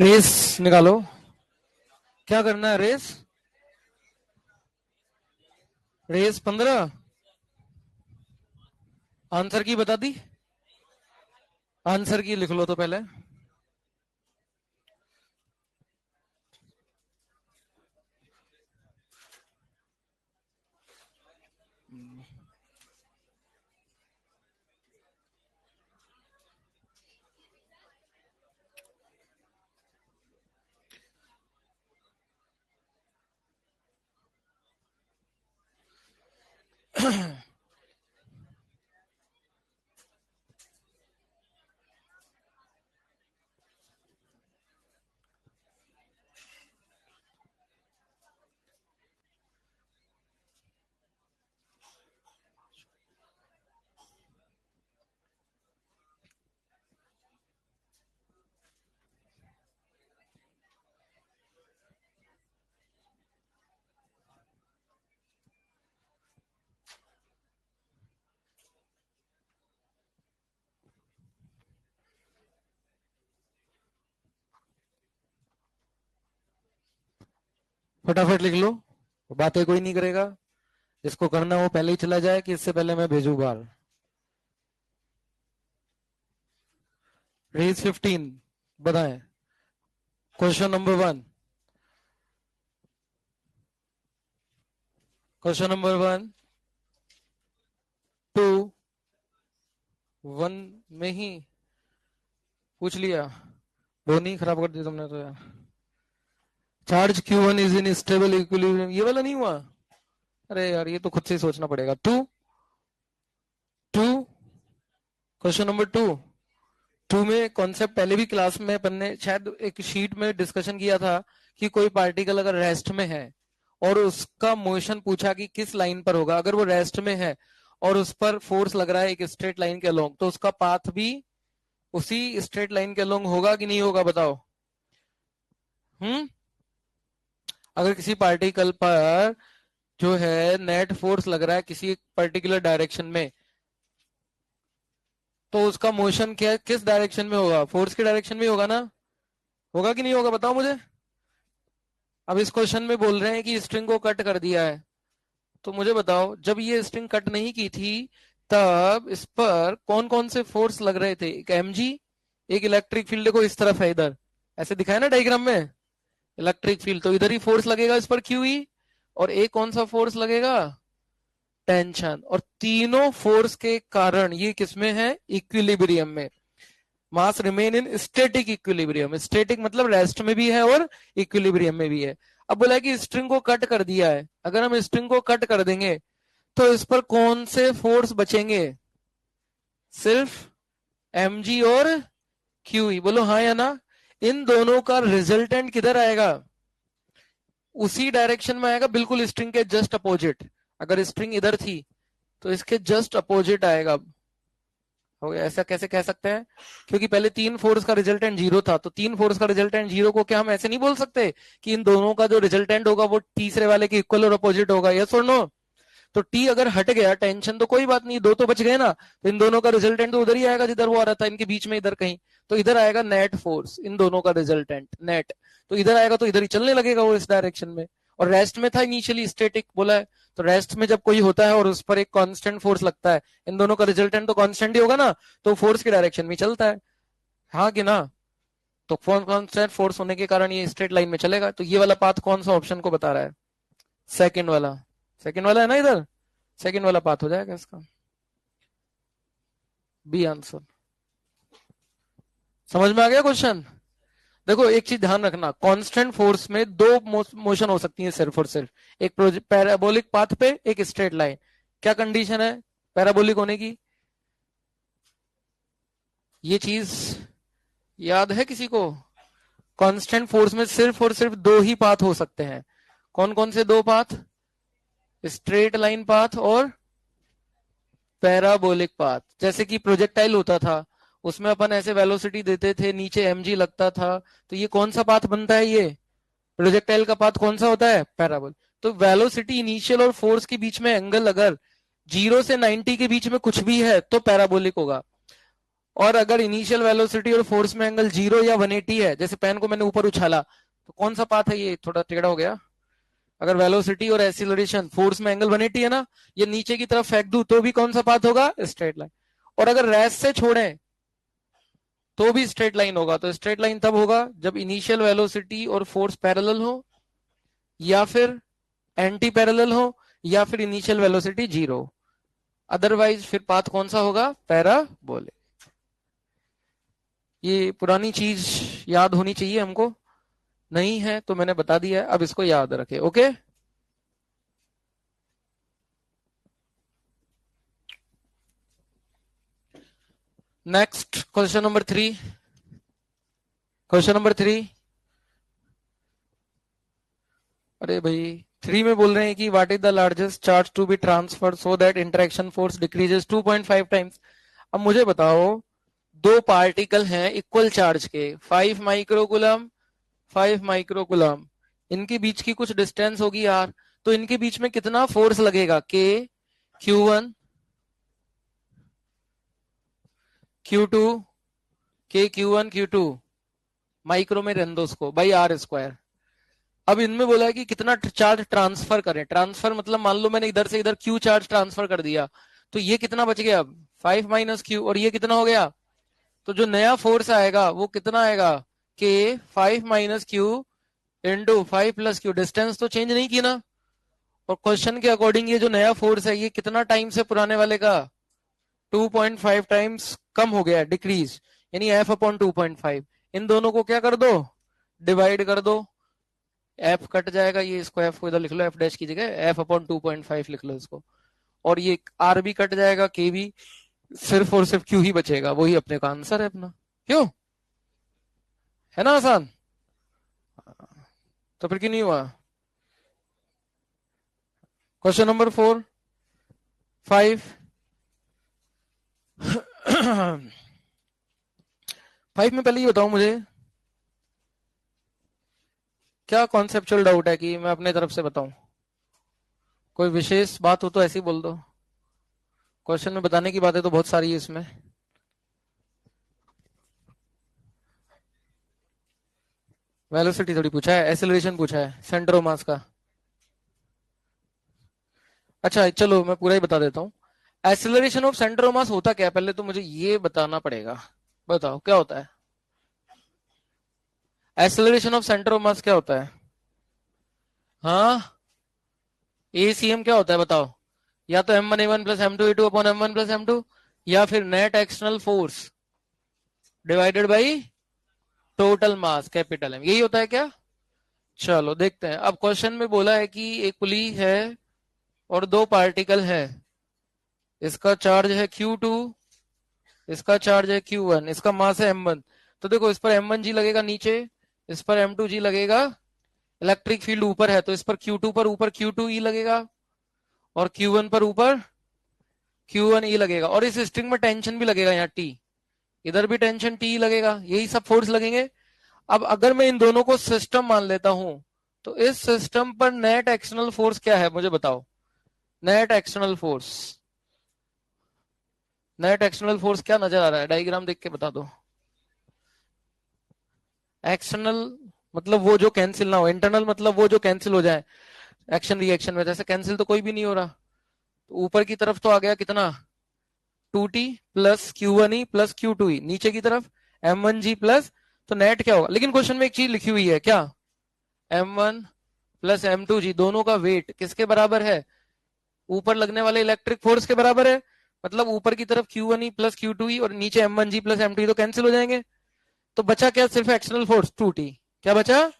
Race निकालो। क्या करना है? Race race 15। आंसर की बता दी। आंसर की लिख लो तो पहले। फटाफट लिख लो। बातें कोई नहीं करेगा। जिसको करना हो पहले ही चला जाए कि इससे पहले मैं भेजू बाहर। रेस 15 बताएं। Question number 1। क्वेश्चन नंबर 1 2 1 में ही पूछ लिया। बोनी खराब कर दी तुमने तो यार। Charge Q1 is in stable equilibrium, ये वाला नहीं हुआ। अरे यार ये तो खुद से ही सोचना पड़ेगा। Two two question number 2। Two में कॉन्सेप्ट पहले भी क्लास में अपन ने शायद एक शीट में डिस्कशन किया था कि कोई पार्टिकल अगर रेस्ट में है और उसका मोशन पूछा कि किस लाइन पर होगा। अगर वो रेस्ट में है और उस पर फोर्स लग रहा है एक स्ट्रेट लाइन के अलोंग, तो उसका पाथ भी उसी स्ट्रेट लाइन के अलोंग होगा कि नहीं होगा? बताओ। अगर किसी पार्टिकल पर जो है नेट फोर्स लग रहा है किसी पर्टिकुलर डायरेक्शन में, तो उसका मोशन क्या किस डायरेक्शन में होगा? फोर्स की डायरेक्शन में होगा ना? होगा कि नहीं होगा? बताओ मुझे। अब इस क्वेश्चन में बोल रहे हैं कि स्ट्रिंग को कट कर दिया है, तो मुझे बताओ जब ये स्ट्रिंग कट नहीं की थी तब इस पर कौन कौन से फोर्स लग रहे थे? एक mg, एक इलेक्ट्रिक फील्ड को इस तरफ है इधर, ऐसे दिखाया ना डायग्राम में। इलेक्ट्रिक फील्ड तो इधर ही फोर्स लगेगा इस पर QE, और एक कौन सा फोर्स लगेगा? टेंशन। और तीनों फोर्स के कारण ये किसमें है? इक्विलिब्रियम में। Mass remain in static equilibrium. Static मतलब रेस्ट में भी है और इक्विलिब्रियम में भी है। अब बोला है कि स्ट्रिंग को कट कर दिया है। अगर हम स्ट्रिंग को कट कर देंगे तो इस पर कौन से फोर्स बचेंगे? सिर्फ mg और QE। बोलो हाँ या ना। इन दोनों का रिजल्टेंट किधर आएगा? उसी डायरेक्शन में आएगा, बिल्कुल स्ट्रिंग के जस्ट अपोजिट। अगर स्ट्रिंग इधर थी तो इसके जस्ट अपोजिट आएगा। हो गया। ऐसा कैसे कह सकते हैं? क्योंकि पहले तीन फोर्स का रिजल्टेंट जीरो था, तो तीन फोर्स का रिजल्टेंट जीरो को क्या हम ऐसे नहीं बोल सकते कि इन दोनों का जो रिजल्टेंट होगा वो तीसरे वाले के इक्वल और अपोजिट होगा? यस और नो? तो टी अगर हट गया टेंशन तो कोई बात नहीं, दो तो बच गए ना। तो इन दोनों का रिजल्टेंट तो उधर ही आएगा जिधर वो आ रहा था, इनके बीच में इधर कहीं। तो इधर आएगा नेट फोर्स, इन दोनों का रिजल्टेंट नेट। तो इधर आएगा तो इधर ही चलने लगेगा वो इस डायरेक्शन में। और रेस्ट में था इनिशियली, स्टेटिक बोला है। तो रेस्ट में जब कोई होता है और उस पर एक कांस्टेंट फोर्स लगता है, इन दोनों का रिजल्टेंट तो कांस्टेंट ही होगा ना, तो फोर्स की डायरेक्शन में चलता है। हाँ कि ना? तो कांस्टेंट फोर्स होने के कारण ये स्ट्रेट लाइन में चलेगा। तो ये वाला पाथ कौन सा ऑप्शन को बता रहा है? सेकंड वाला। सेकंड वाला है ना इधर। सेकंड वाला पाथ हो जाएगा इसका। B answer. समझ में आ गया क्वेश्चन? देखो एक चीज ध्यान रखना, कांस्टेंट फोर्स में दो मोशन हो सकती है सिर्फ और सिर्फ। एक पैराबोलिक पाथ पे, एक स्ट्रेट लाइन। क्या कंडीशन है पैराबोलिक होने की? ये चीज याद है किसी को? कांस्टेंट फोर्स में सिर्फ और सिर्फ दो ही पाथ हो सकते हैं। कौन कौन से दो पाथ? स्ट्रेट लाइन पाथ और पैराबोलिक पाथ। जैसे कि प्रोजेक्टाइल होता था, उसमें अपन ऐसे वेलोसिटी देते थे, नीचे mg लगता था, तो ये कौन सा पाथ बनता है? ये प्रोजेक्टाइल का पाथ कौन सा होता है? पैराबोल। तो वेलोसिटी इनिशियल और फोर्स के बीच में एंगल अगर 0 से 90 के बीच में कुछ भी है तो पैराबोलिक होगा। और अगर इनिशियल वेलोसिटी और फोर्स में एंगल 0 या 180 है, जैसे पेन को मैंने ऊपर उछाला, तो कौन सा पाथ है, ये थोड़ा टेढ़ा हो गया। अगर वेलोसिटी और एक्सीलरेशन फोर्स में एंगल 180 है ना, ये नीचे की तरफ फेंक दूं तो भी कौन सा पाथ होगा, स्ट्रेट लाइन। और अगर रेस्ट से छोड़ें तो भी स्ट्रेट लाइन होगा। तो स्ट्रेट लाइन तब होगा जब इनिशियल वेलोसिटी और फोर्स पैरेलल हो, या फिर एंटी पैरेलल हो, या फिर इनिशियल वेलोसिटी 0। अदरवाइज फिर पाथ कौन सा होगा, पैराबोलिक। ये पुरानी चीज याद होनी चाहिए हमको, नहीं है तो मैंने बता दिया है, अब इसको याद रखे। Okay, next question number 3। Question number 3, अरे भाई 3 में बोल रहे हैं कि what is the largest charge to be transferred so that interaction force decreases 2.5 times. अब मुझे बताओ, दो पार्टिकल हैं इक्वल चार्ज के, 5 माइक्रोकुलम 5 माइक्रोकुलम, इनके बीच की कुछ डिस्टेंस होगी यार, तो इनके बीच में कितना फोर्स लगेगा, के Q1 Q2 के Q1 Q2, माइक्रो में रहने दो उसको, बाई आर स्क्वायर। अब इनमें बोला है कि कितना चार्ज ट्रांसफर करें। ट्रांसफर मतलब मान लो मैंने इधर से इधर Q चार्ज ट्रांसफर कर दिया, तो ये कितना बच गया, अब 5 माइनस Q, और ये कितना हो गया, तो जो नया फोर्स आएगा वो कितना आएगा, के 5 minus Q into 5 plus Q। Distance तो चेंज नहीं की ना, और क्वेश्चन के अकॉर्डिंग ये जो नया फोर्स है ये कितना टाइम से पुराने वाले का 2.5 टाइम्स कम हो गया, डिक्रीज, यानी F अपॉन 2.5। इन दोनों को क्या कर दो, डिवाइड कर दो, F कट जाएगा, ये इसको F को इधर लिख लो, F डैश की जगह F अपॉन 2.5 लिख लो इसको, और ये R भी कट जाएगा, K भी, सिर्फ और सिर्फ Q ही बचेगा, वही अपने का आंसर है अपना। क्यों, है ना आसान, तो फिर क्यों नहीं हुआ। क्वेश्चन नंबर 4 5 5 में पहले ये बताओ मुझे, क्या कॉन्सेप्चुअल डाउट है कि मैं अपने तरफ से बताऊं, कोई विशेष बात हो तो ऐसे ही बोल दो। क्वेश्चन में बताने की बातें तो बहुत सारी है इसमें। वेलोसिटी थोड़ी पूछा है, एक्सेलरेशन पूछा है, सेंटर ऑफ मास का। अच्छा चलो मैं पूरा ही बता देता हूँ। Acceleration of centre of mass होता क्या है, पहले तो मुझे ये बताना पड़ेगा। बताओ क्या होता है acceleration of centre of mass, क्या होता है। हाँ, ACM क्या होता है बताओ, या तो M1A1 plus M2A2 upon M1 plus M2, या फिर net external force divided by total mass capital M, यही होता है क्या। चलो देखते हैं। अब क्वेश्चन में बोला है कि एक पुली है और दो पार्टिकल है, इसका चार्ज है Q2, इसका चार्ज है Q1, इसका मास है M1। तो देखो इस पर M1G लगेगा नीचे, इस पर M2G लगेगा, इलेक्ट्रिक फील्ड ऊपर है तो इस पर Q2 पर ऊपर Q2E लगेगा, और Q1 पर ऊपर Q1E लगेगा, और इस स्ट्रिंग में टेंशन भी लगेगा, यहाँ T, इधर भी टेंशन T लगेगा, यही सब फोर्स लगेंगे। अब अगर मैं इन दोनों को सिस्टम मान लेता हूं, तो इस सिस्टम पर नेट एक्सटर्नल फोर्स क्या है मुझे बताओ। Net external force, net external force क्या नजर आ रहा है, डायग्राम देख के बता दो। एक्सटर्नल मतलब वो जो कैंसिल ना हो, इंटरनल मतलब वो जो कैंसिल हो जाए एक्शन रिएक्शन में, जैसे कैंसिल तो कोई भी नहीं हो रहा। तो ऊपर की तरफ तो आ गया कितना, 2T plus Q1E plus Q2E, नीचे की तरफ M1G प्लस, तो नेट क्या होगा। लेकिन क्वेश्चन में एक चीज लिखी हुई है क्या, M1 प्लस M2G दोनों का वेट किसके बराबर है, ऊपर लगने वाले इलेक्ट्रिक फोर्स के बराबर है। मतलब ऊपर की तरफ Q1E प्लस Q2E और नीचे M1G प्लस M2E तो कैंसिल हो जाएंगे। तो बचा क्या, सिर्फ एक्सटर्नल फोर्स 2T, क्या बचा।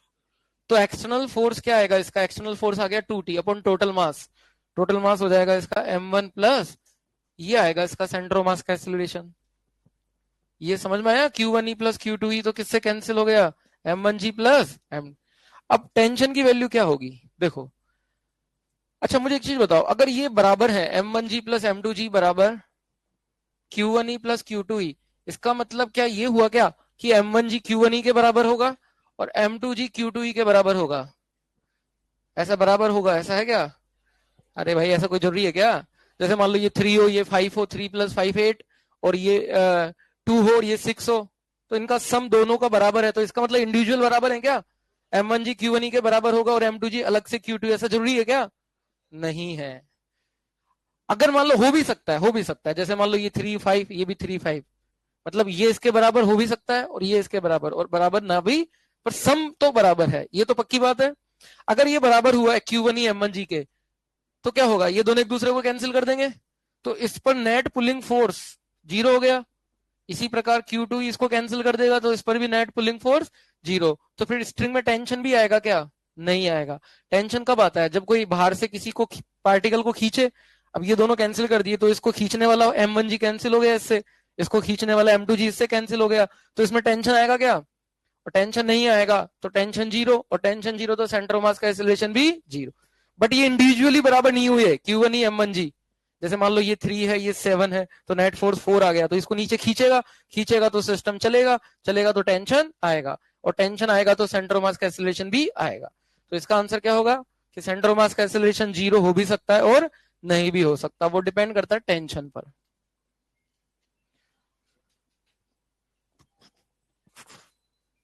तो एक्सटर्नल फोर्स क्या आएगा इसका, एक्सटर्नल फोर्स आ गया 2T upon total mass, total mass हो जाएगा इसका M1 प्लस, ये आएगा इसका सेंटर ऑफ मास का एक्सेलरेशन। ये समझ में आया, Q1E प्लस Q2E तो किससे कैंसिल हो गया, M1G प्लस M। अब टेंशन की वैल्यू क्या होगी देखो। अच्छा मुझे एक चीज बताओ, अगर ये बराबर है M1G प्लस M2G बराबर Q1E प्लस Q2E, इसका मतलब क्या ये हुआ क्या कि M1G Q1E के बराबर होगा और M2G Q2E के बराबर होगा, ऐसा बराबर होगा, ऐसा है क्या। अरे भाई ऐसा कोई जरूरी है क्या, जैसे मान लो ये 3 हो, ये 5 हो, 3 प्लस 5 8, और ये 2 हो और ये 6 हो, तो इनका सम दोनों का बराबर है, तो इसका मतलब इंडिविजुअल बराबर है क्या? M1G Q1E के बराबर होगा और M2G अलग से Q2, ऐसा जरूरी है क्या? नहीं है। अगर मान लो हो भी सकता है, हो भी सकता है, जैसे मान लो ये 3 5, ये भी 3 5, मतलब ये इसके बराबर हो भी सकता है और ये इसके बराबर, और बराबर ना भी, पर सम तो बराबर है, ये तो पक्की बात है। अगर ये बराबर हुआ है Q1E M1G के, तो क्या होगा, ये दोनों एक दूसरे को कैंसिल कर देंगे, तो इस पर नेट पुलिंग फोर्स 0 हो गया। इसी प्रकार Q2 इसको कैंसिल कर देगा, तो इस पर भी नेट पुलिंग फोर्स 0। तो फिर स्ट्रिंग में टेंशन भी आएगा क्या? नहीं आएगा। टेंशन कब आता है? जब कोई बाहर से किसी को पार्टिकल को खींचे। अब ये दोनों कैंसिल कर दिए, तो इसको खींचने वाला M1G कैंसिल हो गया इससे, इसको खींचने वाला M2G इससे कैंसिल हो गया, तो इसमें टेंशन आएगा क्या? और टेंशन नहीं आएगा, तो टेंशन 0, और टेंशन 0 तो सेंटर ऑफ मास का एक्सीलरेशन भी 0। बट ये इंडिविजुअली बराबर नहीं हुए Q1E M1G। जैसे मान लो ये 3 है, ये 7 है, तो नेट फोर्स 4 आ गया, तो इसको नीचे खींचेगा, खींचेगा तो सिस्टम चलेगा, चलेगा तो टेंशन आएगा, और टेंशन आएगा तो सेंटर ऑफ मास का एक्सीलरेशन भी आएगा। तो इसका आंसर क्या होगा कि सेंटर ऑफ मास का एक्सीलरेशन 0 हो भी सकता है और नहीं भी हो सकता, वो डिपेंड करता है टेंशन पर।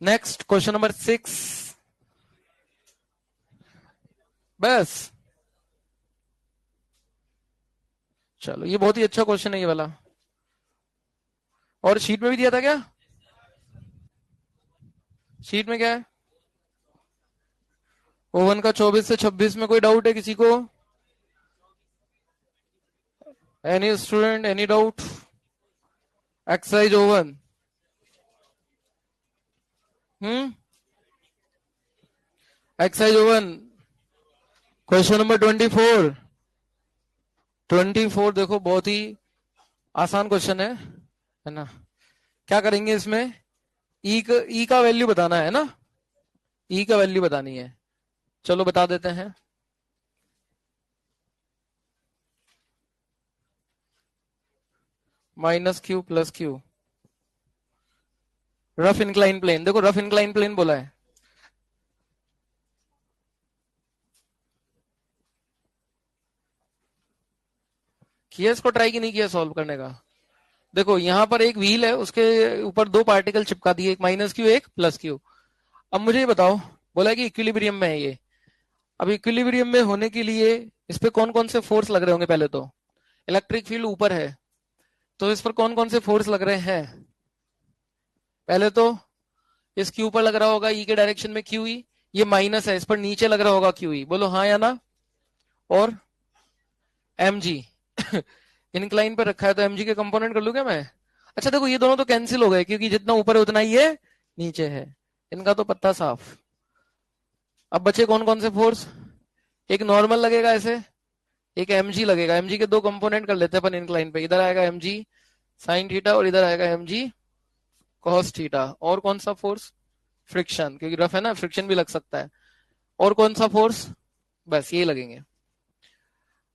Next question number 6। बस चलो, ये बहुत ही अच्छा क्वेश्चन है ये वाला। और शीट में भी दिया था क्या? शीट में क्या है? ओवन का 24 से 26 में कोई डाउट है किसी को? Any student, any doubt? Exercise oven. Exercise oven, question number 24। देखो बहुत ही आसान क्वेश्चन है ना? क्या करेंगे इसमें? ई का वैल्यू बताना है ना? ई का वैल्यू बतानी है। चलो बता देते हैं। -Q + Q, rough incline plane. देखो रफ इंक्लाइन प्लेन बोला है। किया इसको ट्राई कि नहीं किया सॉल्व करने का? देखो यहां पर एक व्हील है, उसके ऊपर दो पार्टिकल चिपका दिए, एक -Q एक +Q। अब मुझे ये बताओ, बोला है कि इक्विलिब्रियम में है ये। अब इक्विलिब्रियम में होने के लिए इस पे कौन कौन से फोर्स लग रहे होंगे? पहले तो इलेक्ट्रिक फील्ड ऊपर है, तो इस पर कौन कौन से फोर्स लग रहे हैं? पहले तो इस क्यू पर लग रहा होगा ई के डायरेक्शन में क्यू ई, ये माइनस है, इस पर नीचे लग रहा होगा क्यू ई, बोलो हाँ या ना? और एम जी इंक्लाइन पर रखा है, तो एम जी के कंपोनेंट कर लूं क्या मैं? अच्छा देखो ये दोनों तो कैंसिल हो गए, क्योंकि जितना ऊपर है उतना ही ये नीचे है, इनका तो पत्ता साफ। अब बचे कौन कौन से फोर्स? एक नॉर्मल लगेगा ऐसे, एक एम जी लगेगा। एम जी के दो कंपोनेंट कर लेते हैं अपन इंक्लाइन पे, इधर आएगा एम जी साइन थीटा और इधर आएगा एम जी कॉस थीटा। और कौन सा फोर्स? फ्रिक्शन, क्योंकि रफ है ना, फ्रिक्शन भी लग सकता है। और कौन सा फोर्स? बस ये लगेंगे।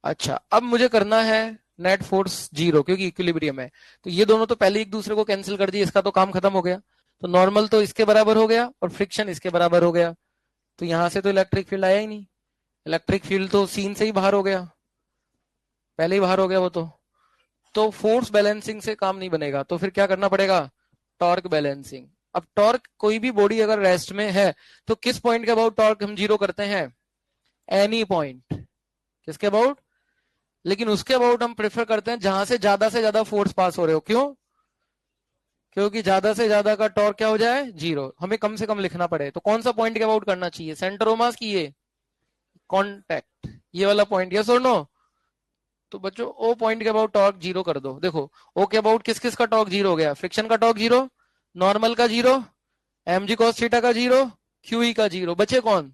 अच्छा अब मुझे करना है नेट फोर्स 0, क्योंकि इक्विलिब्रियम है, तो ये दोनों तो पहले एक दूसरे को कैंसिल कर दिए, इसका तो काम खत्म हो गया। तो नॉर्मल तो इसके बराबर हो गया और फ्रिक्शन इसके बराबर हो गया, तो यहां से तो इलेक्ट्रिक फील्ड आया ही नहीं। इलेक्ट्रिक फील्ड तो सीन से ही बाहर हो गया, पहले ही बाहर हो गया वो तो फोर्स बैलेंसिंग से काम नहीं बनेगा, तो फिर क्या करना पड़ेगा? Torque balancing. अब टॉर्क, कोई भी बॉडी अगर रेस्ट में है, तो किस पॉइंट के अबाउट टॉर्क हम 0 करते हैं? Any point. किसके अबाउट? लेकिन उसके अबाउट हम प्रेफर करते हैं जहां से ज्यादा फोर्स पास हो रहे हो। क्यों? क्योंकि ज्यादा से ज्यादा का टॉर्क क्या हो जाए? 0, हमें कम से कम लिखना पड़े। तो कौन सा पॉइंट के अबाउट करना चाहिए? सेंटर ऑफ मास की ये कॉन्टैक्ट, ये वाला पॉइंट, यस और नो? तो बच्चों ओ पॉइंट के अबाउट टॉर्क 0 कर दो। देखो ओ के अबाउट किस किस का टॉर्क 0 हो गया? फ्रिक्शन का टॉर्क 0, नॉर्मल का 0, एम जी कॉस थीटा का 0, क्यू ई का 0। बचे कौन?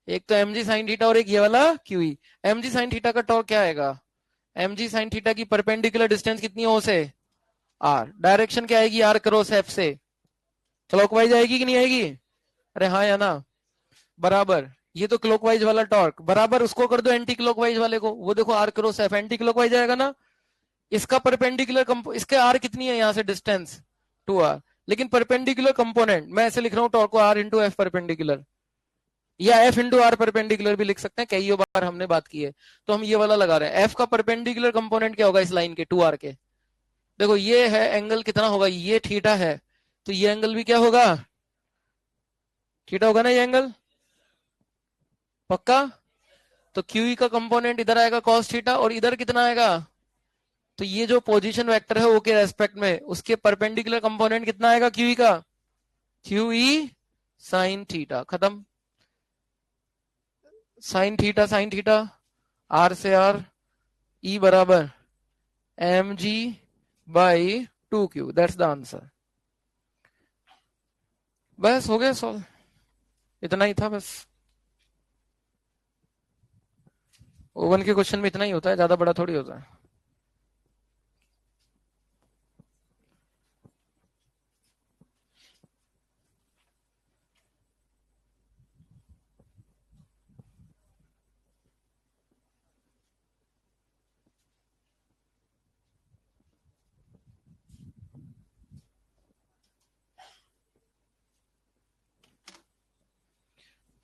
एक तो एम जी साइन थीटा और एक ये वाला q e. M g sine theta का टॉर्क क्या आएगा? एम जी साइन थीटा की परपेंडिकुलर डिस्टेंस कितनी है ओ से? आर। डायरेक्शन क्या आएगी? आर क्रॉस एफ से। क्लॉकवाइज आएगी कि नहीं आएगी? अरे हाँ या ना? बराबर। ये तो क्लॉकवाइज वाला टॉर्क, बराबर उसको कर दो एंटी क्लॉकवाइज वाले को, वो देखो r cross f anticlockwise आएगा ना। इसका परपेंडिकुलर इसके आर कितनी है यहाँ से डिस्टेंस? 2r। लेकिन परपेंडिकुलर कंपोनेंट मैं ऐसे लिख रहा हूँ, टॉर्क को आर इंटू एफ परपेंडिकुलर, या एफ इंटू आर परपेंडिकुलर भी लिख सकते हैं, कई बार हमने बात की है। तो हम ये वाला लगा रहे हैं, एफ का परपेंडिकुलर कंपोनेंट क्या होगा इस लाइन के? 2r के। देखो ये है एंगल, कितना होगा, ये थीटा है, तो ये एंगल भी क्या होगा, थीटा होगा ना ये एंगल, पक्का। तो क्यूई का कंपोनेंट इधर आएगा cos थीटा, और इधर कितना आएगा, तो ये जो पोजीशन वेक्टर है ओ के रेस्पेक्ट में, उसके परपेंडिकुलर कंपोनेंट कितना आएगा क्यूई का, क्यूई साइन थीटा, खत्म। साइन थीटा आर से आर, ई बराबर m g by 2Q, that's the answer. बस हो गया सॉल्व, इतना ही था बस। ओवन के क्वेश्चन में इतना ही होता है, ज्यादा बड़ा थोड़ी होता है।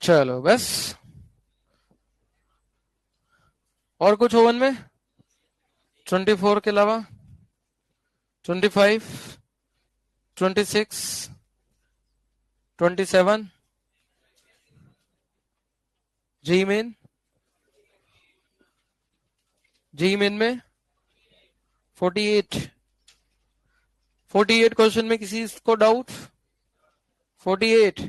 चलो बस, और कुछ ओवन में, 24 के अलावा, 25, 26, 27, जी मेन, जी मेन में 48, 48 क्वेश्चन में किसी को डाउट, 48,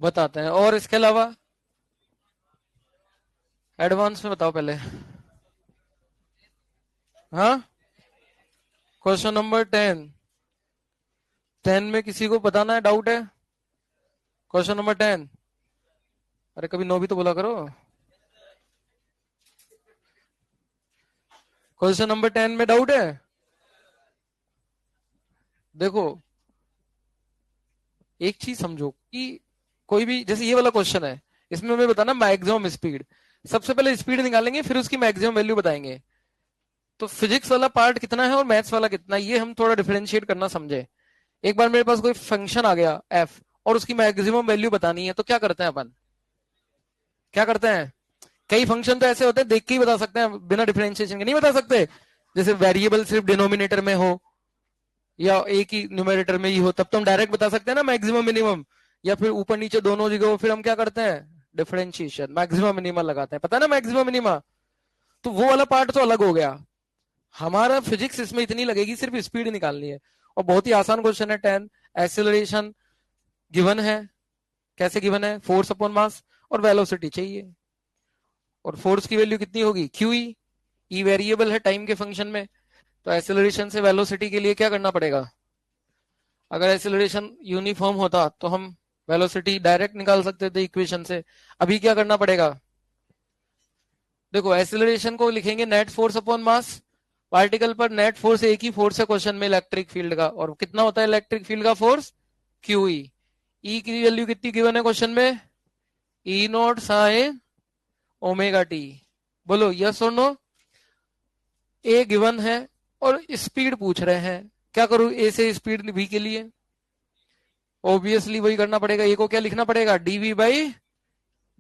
बताते हैं। और इसके अलावा एडवांस में बताओ पहले। हाँ, क्वेश्चन नंबर 10, 10 में किसी को बताना है, डाउट है, क्वेश्चन नंबर 10। अरे कभी नो भी तो बोला करो। क्वेश्चन नंबर 10 में डाउट है। देखो एक चीज समझो कि कोई भी, जैसे ये वाला क्वेश्चन है, इसमें हमें बताना मैक्सिमम स्पीड, सबसे पहले स्पीड निकालेंगे, फिर उसकी मैक्सिमम वैल्यू बताएंगे। तो फिजिक्स वाला पार्ट कितना है और मैथ्स वाला कितना है, ये हम थोड़ा डिफरेंशिएट करना समझे। एक बार मेरे पास कोई फंक्शन आ गया एफ, और उसकी मैक्सिमम वैल्यू बतानी है, तो क्या करते हैं अपन, क्या करते हैं, कई फंक्शन तो ऐसे होते हैं देख के ही बता सकते हैं, बिना डिफरेंशिएशन के नहीं बता सकते। जैसे वेरिएबल सिर्फ डिनोमिनेटर में हो या एक ही न्यूमरेटर में ही हो, तब तो हम डायरेक्ट बता सकते हैं ना मैक्सिमम मिनिमम, या फिर ऊपर नीचे दोनों जगह हो, फिर हम क्या करते हैं, डिफरेंशिएशन, मैक्सिमम मिनिमम लगाते हैं, पता है ना मैक्सिमम मिनिमम। तो वो वाला पार्ट तो अलग हो गया, हमारा फिजिक्स इसमें इतनी लगेगी, सिर्फ स्पीड निकालनी है। और बहुत ही आसान क्वेश्चन है 10, एक्सेलरेशन गिवन है, कैसे गिवन है, फोर्स अपॉन मास, और वेलोसिटी चाहिए। और फोर्स की वैल्यू कितनी होगी, क्यूई, ई वेरिएबल है टाइम के फंक्शन में, तो एक्सेलरेशन से वेलोसिटी के लिए क्या करना पड़ेगा, अगर एक्सेलरेशन यूनिफॉर्म होता तो हम वेलोसिटी डायरेक्ट निकाल सकते थे इक्वेशन से। अभी क्या करना पड़ेगा, देखो एक्सेलरेशन को लिखेंगे net force upon mass, particle पर नेट फोर्स एक ही फोर्स है क्वेश्चन में इलेक्ट्रिक फील्ड का, और कितना होता है इलेक्ट्रिक फील्ड का फोर्स, क्यूई। ई की वैल्यू कितनी गिवन है क्वेश्चन में, ई नॉट साइन ओमेगा टी, बोलो यस और नो। ए गिवन है और स्पीड पूछ रहे हैं, क्या करूं ए से स्पीड भी के लिए, ऑब्वियसली वही करना पड़ेगा, ए को क्या लिखना पड़ेगा, डीवी बाई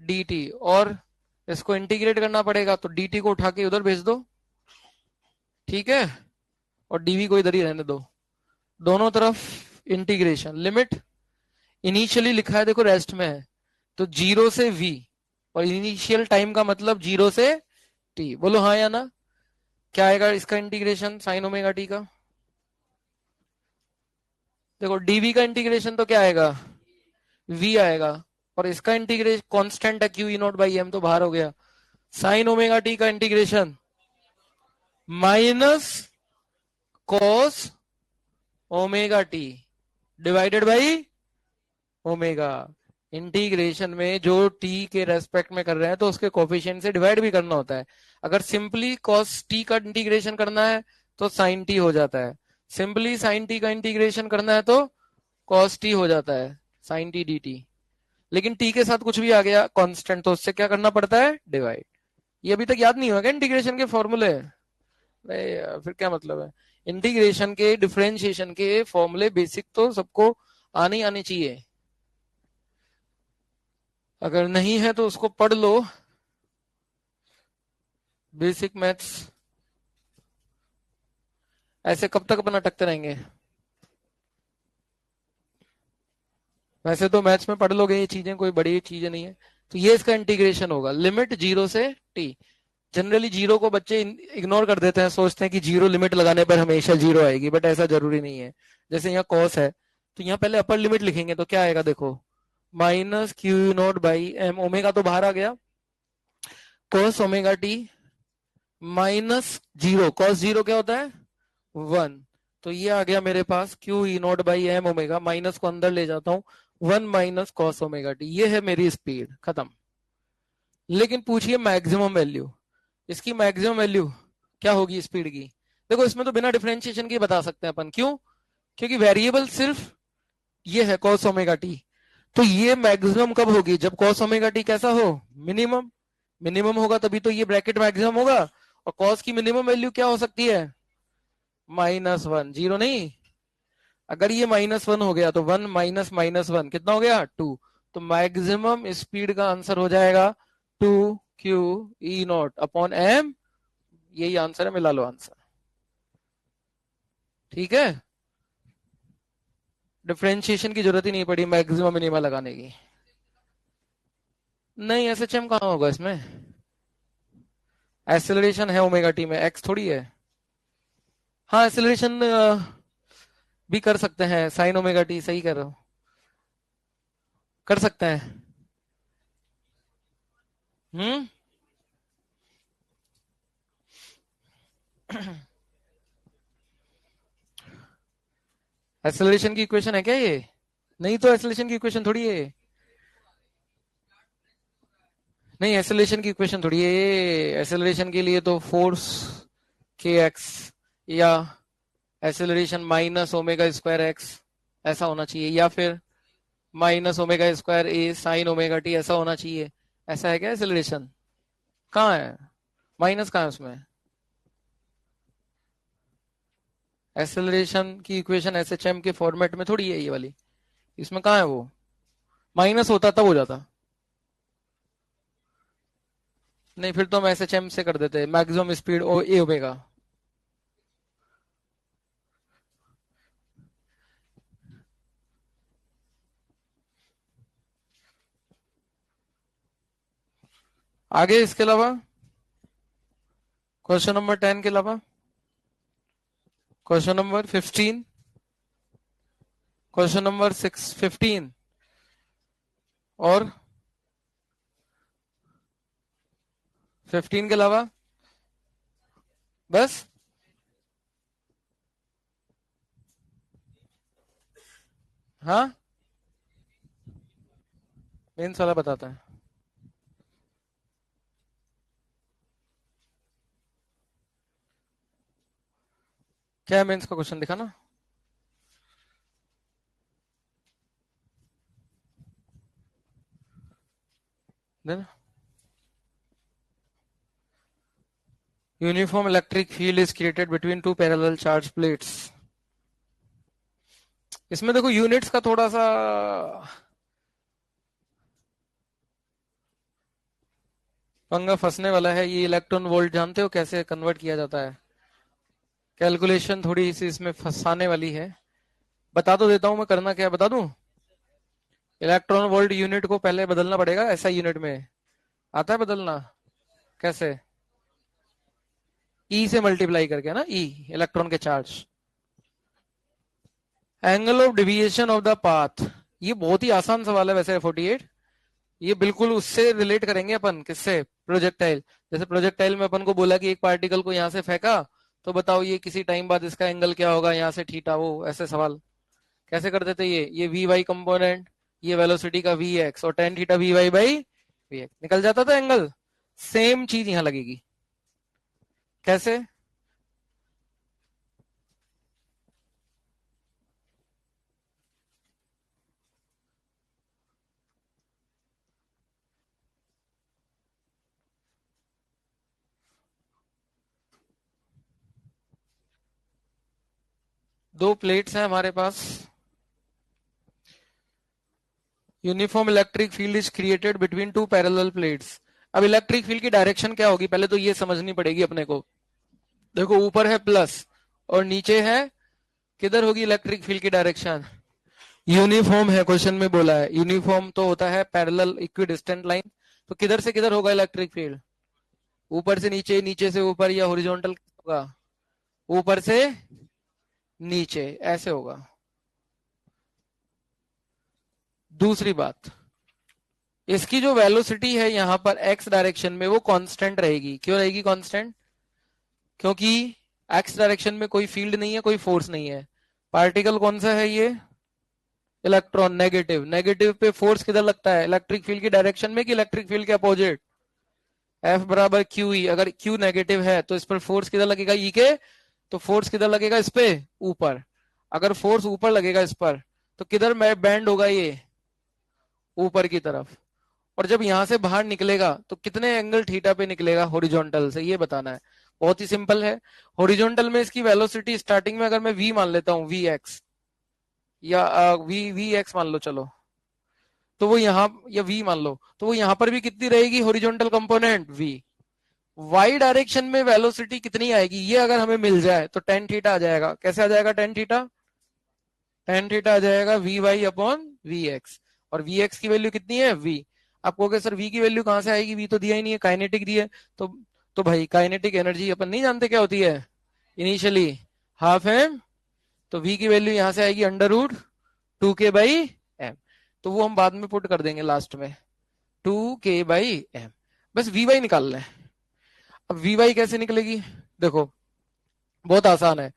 डी टी, और इसको इंटीग्रेट करना पड़ेगा, तो डी टी को उठा के उधर भेज दो, ठीक है, और डीवी को इधर ही रहने दो, दोनों तरफ इंटीग्रेशन, लिमिट इनिशियली लिखा है देखो रेस्ट में है, तो 0 से v, और इनिशियल टाइम का मतलब 0 से t, बोलो हाँ या ना। क्या आएगा इसका इंटीग्रेशन साइन ओमेगा टी का, देखो डीवी का इंटीग्रेशन तो क्या आएगा, v आएगा, और इसका इंटीग्रेशन कांस्टेंट है q e not by m, तो बाहर हो गया, साइन ओमेगा टी का integration minus cos omega t divided by omega. Integration में जो टी के रेस्पेक्ट में कर रहे हैं तो उसके कोफिशिएंट से डिवाइड भी करना होता है। अगर सिंपली कॉस टी का इंटीग्रेशन करना है तो साइन टी हो जाता है, सिंपली साइन टी का इंटीग्रेशन करना है तो कॉस टी हो जाता है, साइन टी डी टी। लेकिन टी के साथ कुछ भी आ गया कांस्टेंट तो उससे क्या करना पड़ता है, डिवाइड। ये अभी तक याद नहीं हुआ क्या इंटीग्रेशन के फॉर्मूले, फिर क्या मतलब है, इंटीग्रेशन के डिफरेंशिएशन के फॉर्मूले बेसिक तो सबको आनी आनी चाहिए। अगर नहीं है तो उसको पढ़ लो, बेसिक मैथ्स। ऐसे कब तक अपन अटकते रहेंगे? वैसे तो मैथ्स में पढ़ लोगे ये चीजें, कोई बड़ी चीजें नहीं है। तो ये इसका इंटीग्रेशन होगा, लिमिट 0 से टी। जनरली जीरो को बच्चे इग्नोर कर देते हैं, सोचते हैं कि जीरो लिमिट लगाने पर हमेशा जीरो आएगी, बट ऐसा जरूरी नहीं है। जैसे यहाँ कॉस है, तो यहाँ पहले अपर लिमिट लिखेंगे तो क्या आएगा देखो, minus q naught by m, omega तो बाहर आ गया, cos omega t minus zero, cos zero क्या होता है 1। तो ये आ गया मेरे पास q e not by m omega, minus को अंदर ले जाता हूं, 1 माइनस कॉस ओमेगा टी। ये है मेरी स्पीड, खत्म। लेकिन पूछिए मैक्सिमम वैल्यू, इसकी मैक्सिमम वैल्यू क्या होगी स्पीड की? देखो इसमें तो बिना डिफरेंशिएशन के बता सकते हैं अपन, क्यों? क्योंकि वेरिएबल सिर्फ ये है cos ओमेगा टी। तो ये मैक्सिमम कब होगी? जब cos ओमेगा टी कैसा हो, मिनिमम। मिनिमम होगा तभी तो ये ब्रैकेट मैक्सिमम होगा। और cos की मिनिमम वैल्यू क्या हो सकती है? -1, जीरो नहीं। अगर ये -1 हो गया तो 1 माइनस -1 कितना हो गया 2। तो मैक्सिमम स्पीड का आंसर हो जाएगा 2q E0/m। यही आंसर है, मिला लो आंसर। ठीक है, डिफरेंशिएशन की जरूरत ही नहीं पड़ी मैक्सिमम मिनिमम लगाने की। नहीं, एसएचएम कहाँ होगा इसमें? एक्सेलरेशन है ओमेगा टी में, एक्स थोड़ी है। हाँ, एक्सेलरेशन भी कर सकते हैं, साइन ओमेगा टी, सही कर रहे हो, कर सकते हैं। हम्म। एक्सेलरेशन की इक्वेशन है क्या ये? नहीं तो एक्सेलरेशन की इक्वेशन थोड़ी है ये। नहीं, एक्सेलरेशन की इक्वेशन थोड़ी है ये। एक्सेलरेशन के लिए तो फोर्स के एक्स, या acceleration minus omega square x ऐसा होना चाहिए, या फिर माइनस ओमेगा स्क्वायर ए साइन ओमेगा टी ऐसा होना चाहिए। ऐसा है क्या एक्सेलरेशन? कहाँ है माइनस, कहाँ है उसमें? एक्सेलरेशन की इक्वेशन एसएचएम के फॉर्मेट में थोड़ी है ये वाली, इसमें कहाँ है वो? माइनस होता तब हो जाता। नहीं, फिर तो हम एसएचएम से कर देते, मैक्सिमम स्पीड ओ ए ओमेगा। आगे इसके अलावा, क्वेश्चन नंबर 10 के अलावा क्वेश्चन नंबर 15, क्वेश्चन नंबर 15 और 15 के अलावा बस। हाँ, मेंस वाला बताता है। क्या है मेंस का क्वेश्चन, दिखा ना। देना। Uniform electric field is created between two parallel charge plates. इसमें देखो यूनिट्स का थोड़ा सा पंगा फंसने वाला है। ये इलेक्ट्रॉन वोल्ट जानते हो कैसे कन्वर्ट किया जाता है? कैलकुलेशन थोड़ी सी इसमें फंसाने वाली है। बता तो देता हूं मैं, करना क्या है बता दूं। इलेक्ट्रॉन वोल्ट यूनिट को पहले बदलना पड़ेगा, ऐसा यूनिट में आता है बदलना। कैसे? ई से मल्टीप्लाई करके ना, ई इलेक्ट्रॉन के charge, angle of deviation of the path. ये बहुत ही आसान सवाल है वैसे 48। ये बिल्कुल उससे रिलेट करेंगे अपन, किससे? प्रोजेक्टाइल। जैसे प्रोजेक्टाइल में अपन को बोला कि एक पार्टिकल को यहां से फेंका, तो बताओ ये किसी टाइम बाद इसका एंगल क्या होगा यहाँ से थीटा, वो ऐसे सवाल कैसे कर देते? ये वी वाई कंपोनेंट, ये वेलोसिटी का वी एक्स और tan theta v y by v x, निकल जाता था एंगल। सेम चीज यहां लगेगी। कैसे? दो प्लेट्स हैं हमारे पास, uniform electric field is created between two parallel plates. अब इलेक्ट्रिक फील्ड की डायरेक्शन क्या होगी, पहले तो ये समझनी पड़ेगी अपने को। देखो ऊपर है प्लस और नीचे है, किधर होगी इलेक्ट्रिक फील्ड की डायरेक्शन? यूनिफॉर्म है, क्वेश्चन में बोला है यूनिफॉर्म तो होता है पैरेलल इक्विडिस्टेंट लाइन। तो किधर से किधर होगा इलेक्ट्रिक फील्ड? ऊपर से नीचे, नीचे से ऊपर, या हॉरिजॉन्टल होगा? ऊपर से नीचे, ऐसे होगा। दूसरी बात, इसकी जो वेलोसिटी है यहाँ पर एक्स डायरेक्शन में वो कांस्टेंट रहेगी। क्यों रहेगी कांस्टेंट? क्योंकि एक्स डायरेक्शन में कोई फील्ड नहीं है, कोई फोर्स नहीं है। पार्टिकल कौन सा है ये? इलेक्ट्रॉन। नेगेटिव, नेगेटिव पे फोर्स किधर लगता है? इलेक्ट्रिक फील्ड की डायरेक्शन में कि इलेक्ट्रिक फील्ड के अपोजिट? एफ बराबर क्यू ई। अगर क्यू नेगेटिव है तो इस पर फोर्स किधर लगेगा? ई के। तो फोर्स किधर लगेगा इस पे? ऊपर। अगर फोर्स ऊपर लगेगा इस पर, तो किधर बैंड होगा ये? ऊपर की तरफ। और जब यहां से बाहर निकलेगा तो कितने एंगल थीटा पे निकलेगा? हॉरिजॉन्टल से, ये बताना है। बहुत ही सिंपल है। हॉरिजॉन्टल में इसकी वेलोसिटी स्टार्टिंग में अगर मैं वी मान लेता हूं, वी एक्स, या वी वी एक्स मान लो चलो, तो वो यहाँ, या वी मान लो, तो वो यहाँ पर भी कितनी रहेगी horizontal component? V. Y direction में वेलोसिटी कितनी आएगी ये अगर हमें मिल जाए तो टेन थीटा आ जाएगा। कैसे आ जाएगा टेन थीटा? टेन थीटा आ जाएगा v y upon v x. और वी एक्स की वैल्यू कितनी है? वी। आप कहोगे सर वी की वैल्यू कहां से आएगी, वी तो दिया ही नहीं है, काइनेटिक दी है। तो तो भाई काइनेटिक एनर्जी अपन नहीं जानते क्या होती है? Initially half m. तो वी की वैल्यू यहां से आएगी under root two k by m. तो वो हम बाद में पुट कर देंगे लास्ट में, टू के बाई एम। बस वी वाई निकाल लें। अब वी वाई कैसे निकलेगी? देखो बहुत आसान है।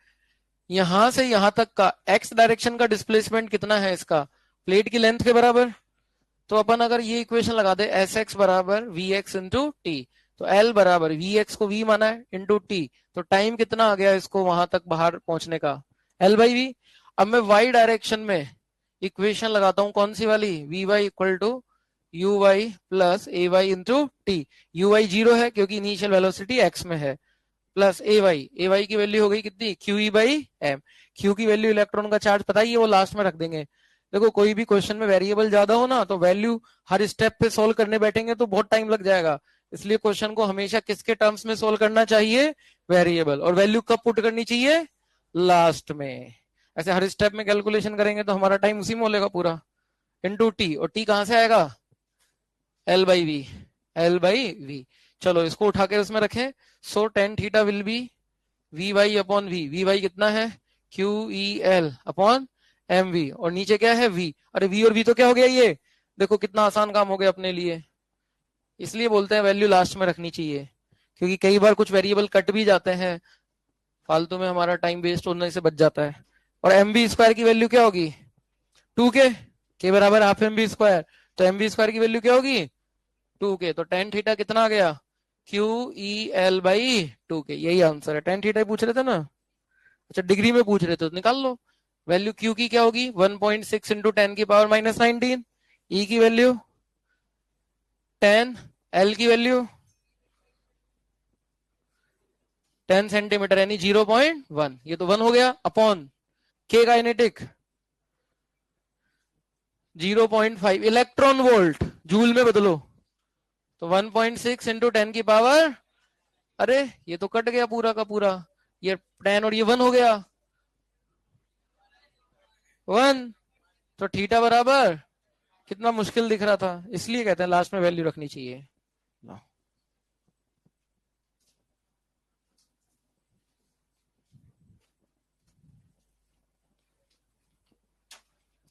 यहां से यहां तक का एक्स डायरेक्शन का डिस्प्लेसमेंट कितना है इसका? प्लेट की लेंथ के बराबर। तो अपन अगर ये इक्वेशन लगा दे, एस एक्स बराबर वी एक्स इंटू टी, तो एल बराबर वी एक्स को वी माना है इंटू टी, तो टाइम कितना आ गया इसको वहां तक बाहर पहुंचने का? L by v. अब मैं वाई डायरेक्शन में इक्वेशन लगाता हूं, कौन सी वाली? V y equal to u y plus a y into t. U y zero है क्योंकि इनिशियल वेलोसिटी एक्स में है, प्लस ए वाई की वैल्यू हो गई कितनी? Q e by m. Q की वैल्यू इलेक्ट्रॉन का चार्ज पता ही है, वो लास्ट में रख देंगे। देखो कोई भी क्वेश्चन में वेरिएबल ज्यादा हो ना, तो वैल्यू हर स्टेप पे सोल्व करने बैठेंगे तो बहुत टाइम लग जाएगा। इसलिए क्वेश्चन को हमेशा किसके टर्म्स में सोल्व करना चाहिए? वेरिएबल। और वैल्यू कब पुट करनी चाहिए? लास्ट में। ऐसे हर स्टेप में कैलकुलेशन करेंगे तो हमारा टाइम उसी में होलेगा पूरा। इंटू टी, और टी कहां से आएगा? L by v. L by v. चलो इसको उठा के उसमें रखें। So tan theta will be v y upon v. V y कितना है? Q e l upon m v. और नीचे क्या है? वी। अरे वी और वी तो क्या हो गया ये? देखो कितना आसान काम हो गया अपने लिए। इसलिए बोलते हैं वैल्यू लास्ट में रखनी चाहिए, क्योंकि कई बार कुछ वेरिएबल कट भी जाते हैं, फालतू में हमारा टाइम वेस्ट होने से बच जाता है। और एम बी स्क्वायर की वैल्यू क्या होगी? टू के बराबर हाफ एम बी स्क्वायर। तो एम बी स्क्वायर की वैल्यू क्या होगी? टू के। तो टेन थीटा कितना आ गया? Q e L by two के। यही आंसर है। टेन थीटा ही पूछ रहे थे ना? अच्छा डिग्री में पूछ रहे थे तो निकाल लो। वैल्यू क्यू की क्या होगी? 1.6 इंटू टेन की पावर माइनस 19। ई की वैल्यू 10। एल की वैल्यू 10 सेंटीमीटर, यानी 0.1। ये तो 1 हो गया अपॉन के काइनेटिक 0.5 इलेक्ट्रॉन वोल्ट, जूल में बदलो। तो 1.6 इंटू टेन की पावर, अरे ये तो कट गया पूरा का पूरा, ये 10 और ये 1 हो गया 1। तो थीटा बराबर, कितना मुश्किल दिख रहा था, इसलिए कहते हैं लास्ट में वैल्यू रखनी चाहिए।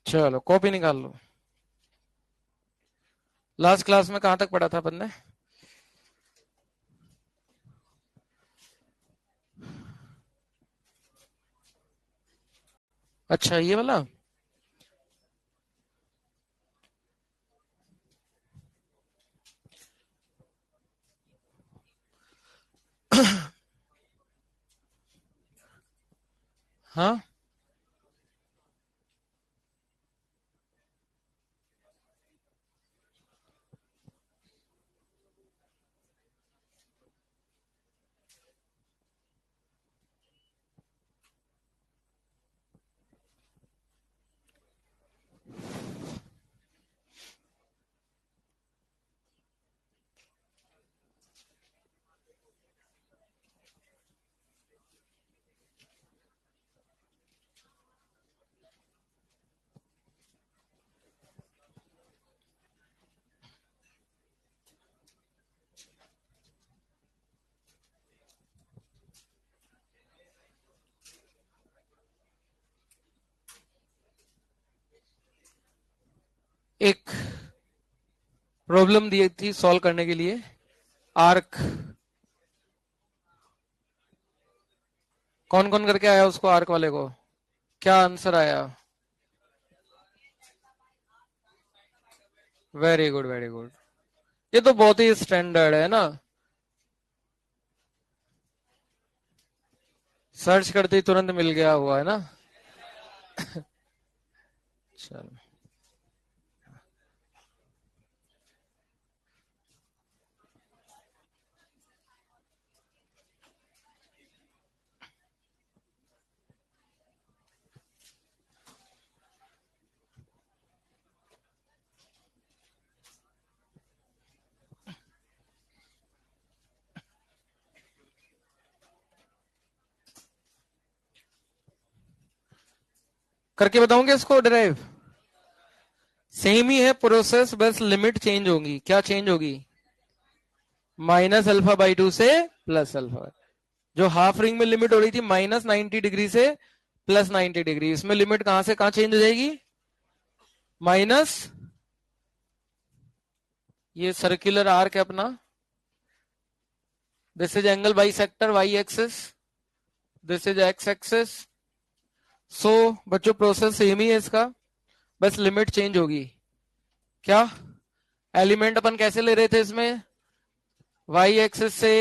चलो कॉपी निकाल लो। लास्ट क्लास में कहां तक पढ़ा था अपन ने? अच्छा ये वाला। हाँ एक प्रॉब्लम दी थी सॉल्व करने के लिए, आर्क। कौन कौन करके आया उसको, आर्क वाले को? क्या आंसर आया? Very good very good. ये तो बहुत ही स्टैंडर्ड है ना, सर्च करते ही तुरंत मिल गया हुआ है ना। चलो, करके बताऊंगे इसको डिराइव। सेम ही है प्रोसेस, बस लिमिट चेंज होगी। क्या चेंज होगी? माइनस अल्फा बाई टू से प्लस अल्फा। जो हाफ रिंग में लिमिट हो रही थी -90 डिग्री से +90 डिग्री, इसमें लिमिट कहां से कहां चेंज हो जाएगी? माइनस, ये सर्कुलर आर्क है अपना, this is angle by sector y axis, this is x axis. So बच्चों प्रोसेस सेम ही है इसका, बस लिमिट चेंज होगी। क्या एलिमेंट अपन कैसे ले रहे थे इसमें? वाई एक्सिस से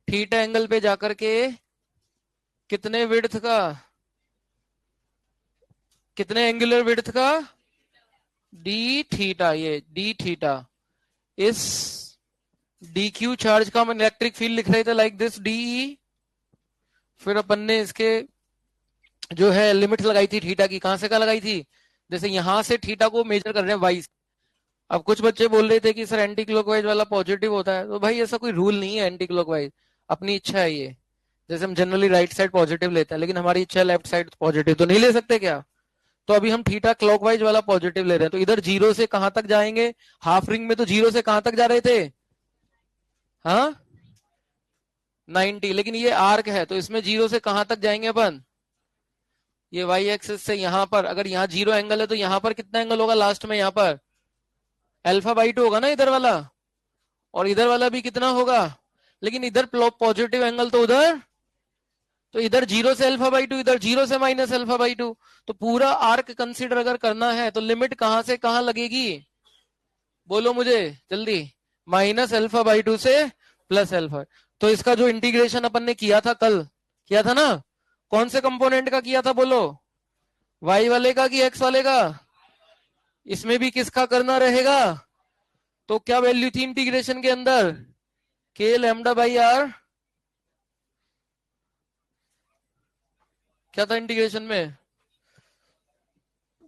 थीटा एंगल पे जाकर के कितने विड्थ का, कितने एंगुलर विड्थ का? D theta. ये डी थीटा, इस डी क्यू चार्ज का हम इलेक्ट्रिक फील्ड लिख रहे थे लाइक दिस डीई। फिर अपन ने इसके जो है लिमिट लगाई थी थीटा की, कहां से कहां लगाई थी? जैसे यहां से थीटा को मेजर कर रहे हैं वाई। अब कुछ बच्चे बोल रहे थे कि सर एंटी क्लॉकवाइज वाला पॉजिटिव होता है, तो भाई ऐसा कोई रूल नहीं है एंटी क्लॉकवाइज, अपनी इच्छा है ये। जैसे हम जनरली राइट साइड पॉजिटिव लेते हैं, लेकिन हमारी इच्छा है लेफ्ट साइड पॉजिटिव, तो नहीं ले सकते क्या? तो अभी हम थीटा क्लॉकवाइज वाला पॉजिटिव ले रहे हैं, तो इधर जीरो से कहां तक जाएंगे? हाफ रिंग में तो जीरो से कहां तक जा रहे थे? हाँ 90, लेकिन ये आर्क है तो इसमें जीरो से कहां तक जाएंगे अपन? ये वाई एक्सिस से यहां पर, अगर यहाँ जीरो एंगल है तो यहां पर कितना एंगल होगा लास्ट में? यहाँ पर अल्फा बाई टू होगा ना इधर वाला, और इधर वाला भी कितना होगा? लेकिन इधर पॉजिटिव एंगल तो उधर, तो इधर जीरो से अल्फा बाई टू, इधर जीरो से माइनस अल्फा बाई टू। तो पूरा आर्क कंसीडर अगर करना है तो लिमिट कहां से कहां लगेगी? बोलो मुझे जल्दी। माइनस अल्फा बाई टू से प्लस अल्फा। तो इसका जो इंटीग्रेशन अपन ने किया था कल, किया था ना, कौन से कंपोनेंट का किया था बोलो? वाई वाले का कि एक्स वाले का? इसमें भी किसका करना रहेगा? तो क्या वैल्यू थी इंटीग्रेशन के अंदर? के लैम्डा बाई आर। क्या था इंटीग्रेशन में?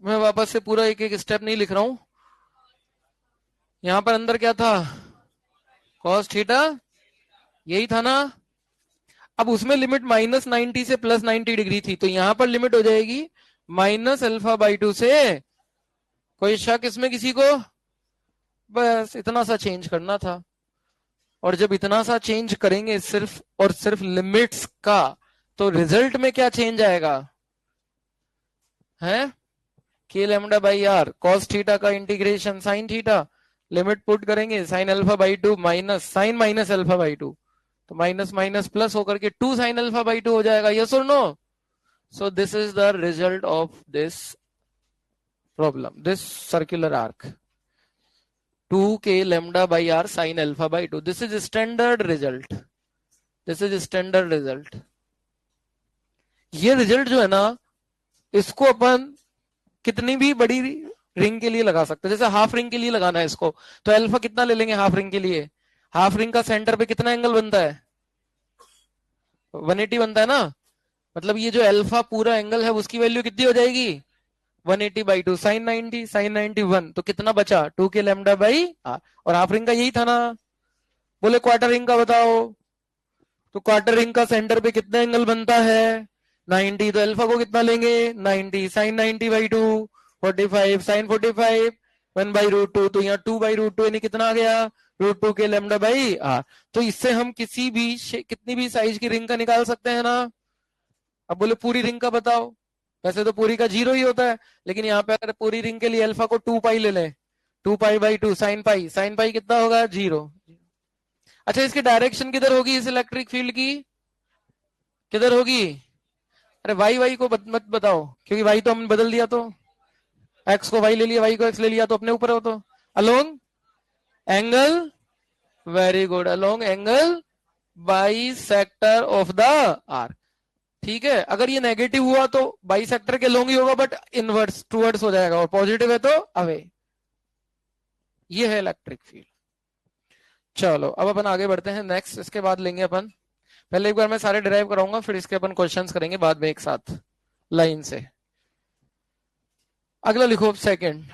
मैं वापस से पूरा एक एक स्टेप नहीं लिख रहा हूं। यहां पर अंदर क्या था? कॉस थीटा, यही था ना। अब उसमें लिमिट -90 से +90 डिग्री थी, तो यहां पर लिमिट हो जाएगी माइनस अल्फा बाई टू से। कोई शक इसमें किसी को? बस इतना सा चेंज करना था। और जब इतना सा चेंज करेंगे सिर्फ और सिर्फ लिमिट्स का, तो रिजल्ट में क्या चेंज आएगा? है k lambda by r cos theta का integration sin theta, limit put करेंगे sin alpha by two minus sign minus alpha by two, तो माइनस माइनस प्लस होकर के 2 साइन अल्फा बाई टू हो जाएगा। यस और no? So this is the result of this problem, this circular arc, 2k lambda by r sin alpha by 2. This is standard result. This is standard result. ये result जो है ना, इसको अपन कितनी भी बड़ी रिंग के लिए लगा सकते हैं। जैसे हाफ रिंग के लिए लगाना है इसको, तो अल्फा कितना ले लेंगे हाफ रिंग के लिए? हाफ रिंग का सेंटर पे कितना एंगल बनता है? 180 बनता है ना। मतलब ये जो अल्फा पूरा एंगल है उसकी वैल्यू कितनी हो जाएगी? 180 बाई टू साइन 90, साइन 91, तो कितना बचा? 2k lambda by r. और हाफ रिंग का यही था ना। बोले क्वार्टर रिंग का बताओ, तो क्वार्टर रिंग का सेंटर पे कितना एंगल बनता है? 90, तो अल्फा को कितना लेंगे? 90 साइन 90 बाई टू, 45 साइन 45, 1/√2, तो यहाँ 2/√2 यानी कितना आ गया? √2k lambda by are. तो इससे हम किसी भी कितनी भी साइज की रिंग का निकाल सकते हैं ना। अब बोले पूरी रिंग का बताओ, वैसे तो पूरी का 0 ही होता है, लेकिन यहाँ पे अगर पूरी रिंग के लिए अल्फा को 2 पाई ले लें, 2 पाई/2 साइन पाई कितना होगा 0। अच्छा, इसकी डायरेक्शन किधर होगी इस इलेक्ट्रिक फील्ड की, किधर होगी? अरे वाई वाई को मत बताओ, क्योंकि वाई तो हमने बदल दिया, तो एक्स को वाई ले लिया, वाई को एक्स ले लिया, तो अपने ऊपर हो। तो along angle, very good, along angle by sector of the arc. ठीक है, अगर ये नेगेटिव हुआ तो बाई सेक्टर के लोंग ही होगा, बट इनवर्स टूवर्ड्स हो जाएगा, और पॉजिटिव है तो अवे। ये है इलेक्ट्रिक फील्ड। चलो अब अपन आगे बढ़ते हैं नेक्स्ट, इसके बाद लेंगे अपन, पहले एक बार मैं सारे डिराइव कराऊंगा, फिर इसके अपन क्वेश्चंस करेंगे बाद में एक साथ लाइन से। अगला लिखो second,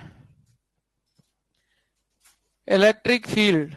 electric field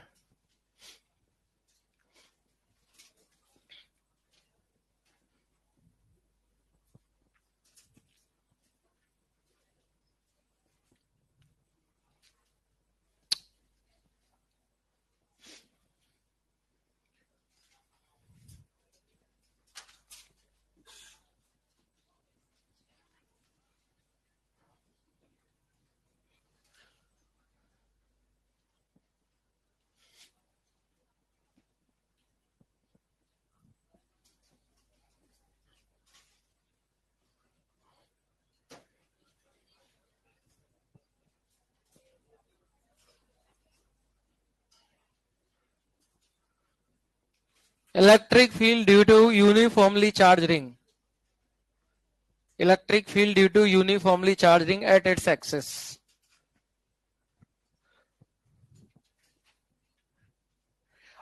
electric field due to uniformly charged ring, electric field due to uniformly charged ring at its axis,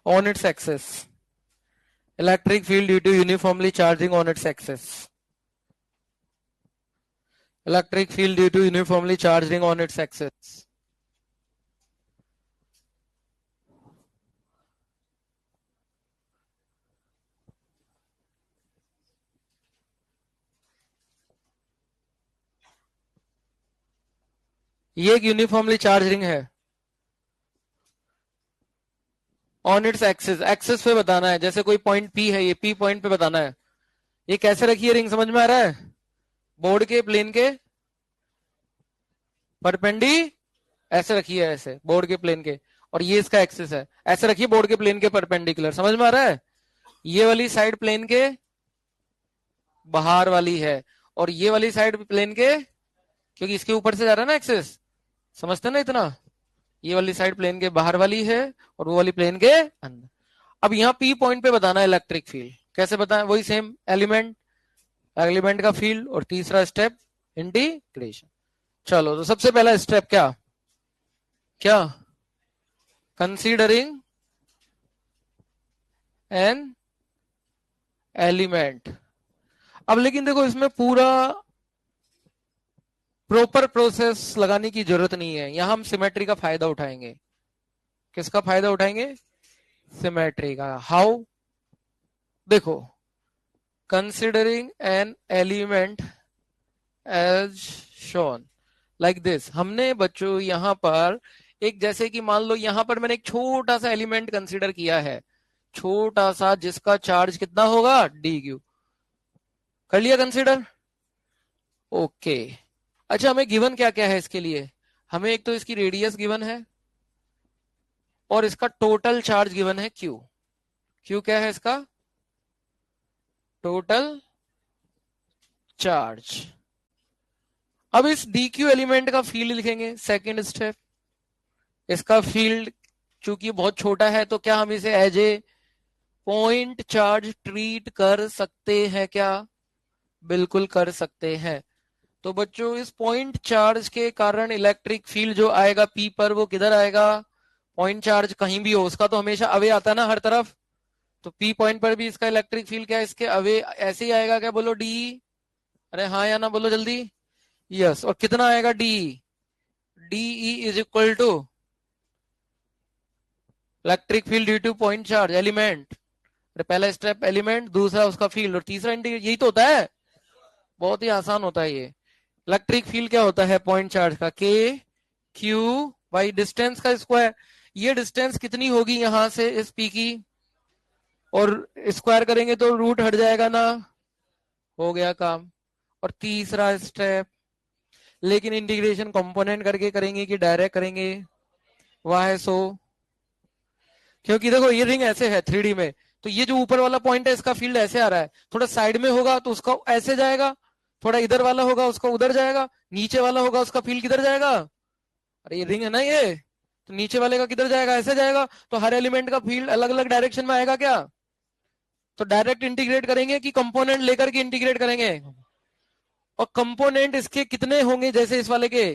on its axis, electric field due to uniformly charging on its axis, electric field due to uniformly charging on its axis. ये एक uniformly charge ring है, on its axis, axis पे बताना है, जैसे कोई point P है, ये पी पॉइंट पे बताना है। ये कैसे रखी है रिंग, समझ में आ रहा है? बोर्ड के प्लेन के परपेंडी ऐसे रखी है, ऐसे बोर्ड के प्लेन के, और ये इसका एक्सिस है, ऐसे रखिए बोर्ड के प्लेन के परपेंडिकुलर, समझ में आ रहा है? ये वाली साइड प्लेन के बाहर वाली है, और ये वाली साइड प्लेन के, क्योंकि इसके ऊपर से जा रहा है ना एक्सिस, समझते ना इतना? ये वाली साइड प्लेन के बाहर वाली है, और वो वाली प्लेन के अंदर। अब यहाँ पी पॉइंट पे बताना है इलेक्ट्रिक फील्ड, कैसे बताएं? वही सेम एलिमेंट, एलिमेंट का फील्ड, और तीसरा स्टेप इंटीग्रेशन। चलो, तो सबसे पहला स्टेप क्या क्या, कंसीडरिंग एन एलिमेंट। अब लेकिन देखो, इसमें पूरा प्रॉपर प्रोसेस लगाने की जरूरत नहीं है, यहां हम सिमेट्री का फायदा उठाएंगे। किसका फायदा उठाएंगे? सिमेट्री का। हाउ? देखो, considering an element as shown like this, हमने बच्चों यहां पर एक, जैसे कि मान लो यहां पर मैंने एक छोटा सा एलिमेंट कंसीडर किया है, छोटा सा, जिसका चार्ज कितना होगा, dq। कर लिया कंसीडर? ओके। अच्छा, हमें गिवन क्या क्या है इसके लिए? हमें एक तो इसकी रेडियस गिवन है, और इसका टोटल चार्ज गिवन है q। q क्या है इसका? Total charge. अब इस dq एलिमेंट का फील्ड लिखेंगे, सेकेंड स्टेप। इसका फील्ड चूंकि बहुत छोटा है, तो क्या हम इसे as a point charge treat कर सकते हैं क्या? बिल्कुल कर सकते हैं। तो बच्चों, इस पॉइंट चार्ज के कारण इलेक्ट्रिक फील्ड जो आएगा पी पर, वो किधर आएगा? पॉइंट चार्ज कहीं भी हो, उसका तो हमेशा अवे आता है ना हर तरफ, तो पी पॉइंट पर भी इसका इलेक्ट्रिक फील्ड क्या है, इसके अवे ऐसे ही आएगा क्या? बोलो डी। अरे हाँ या ना बोलो जल्दी। यस। और कितना आएगा? D. D E is equal to electric field due to point charge element. पहला स्टेप एलिमेंट, दूसरा उसका फील्ड, और तीसरा इंटीग्रेट। यही तो होता है, बहुत ही आसान होता है ये। इलेक्ट्रिक फील्ड क्या होता है पॉइंट चार्ज का? के क्यू बाई डिस्टेंस का स्क्वायर। ये डिस्टेंस कितनी होगी यहां से इस पी की, और स्क्वायर करेंगे तो रूट हट जाएगा ना, हो गया काम। और तीसरा स्टेप, लेकिन इंटीग्रेशन कंपोनेंट करके करेंगे कि डायरेक्ट करेंगे? वाई सो? क्योंकि देखो ये रिंग ऐसे है 3D में, तो ये जो ऊपर वाला पॉइंट है इसका फील्ड ऐसे आ रहा है, थोड़ा साइड में होगा तो उसका ऐसे जाएगा, थोड़ा इधर वाला होगा उसका उधर जाएगा, नीचे वाला होगा उसका फील्ड किधर जाएगा? अरे ये रिंग है ना ये, तो नीचे वाले का किधर जाएगा? ऐसे जाएगा। तो हर एलिमेंट का फील्ड अलग अलग डायरेक्शन में आएगा क्या? तो डायरेक्ट इंटीग्रेट करेंगे कि कंपोनेंट लेकर के इंटीग्रेट करेंगे? और कंपोनेंट इसके कितने होंगे? जैसे इस वाले के,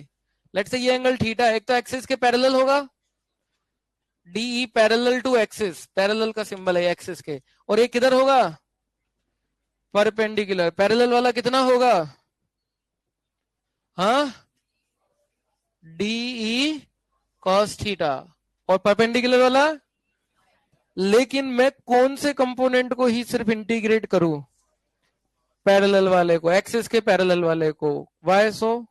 लेट्स से ये एंगल थीटा है, एक तो एक्सिस के पैरेलल होगा, d E parallel to axis, parallel का सिंबल है एक्सिस के, और एक किधर होगा? परपेंडिकुलर। पैरेलल वाला कितना होगा? हाँ, डीई कॉस थीटा, और परपेंडिकुलर वाला? लेकिन मैं कौन से कंपोनेंट को ही सिर्फ इंटीग्रेट करूं? पैरेलल वाले को, एक्सिस के पैरेलल वाले को। वाई सो?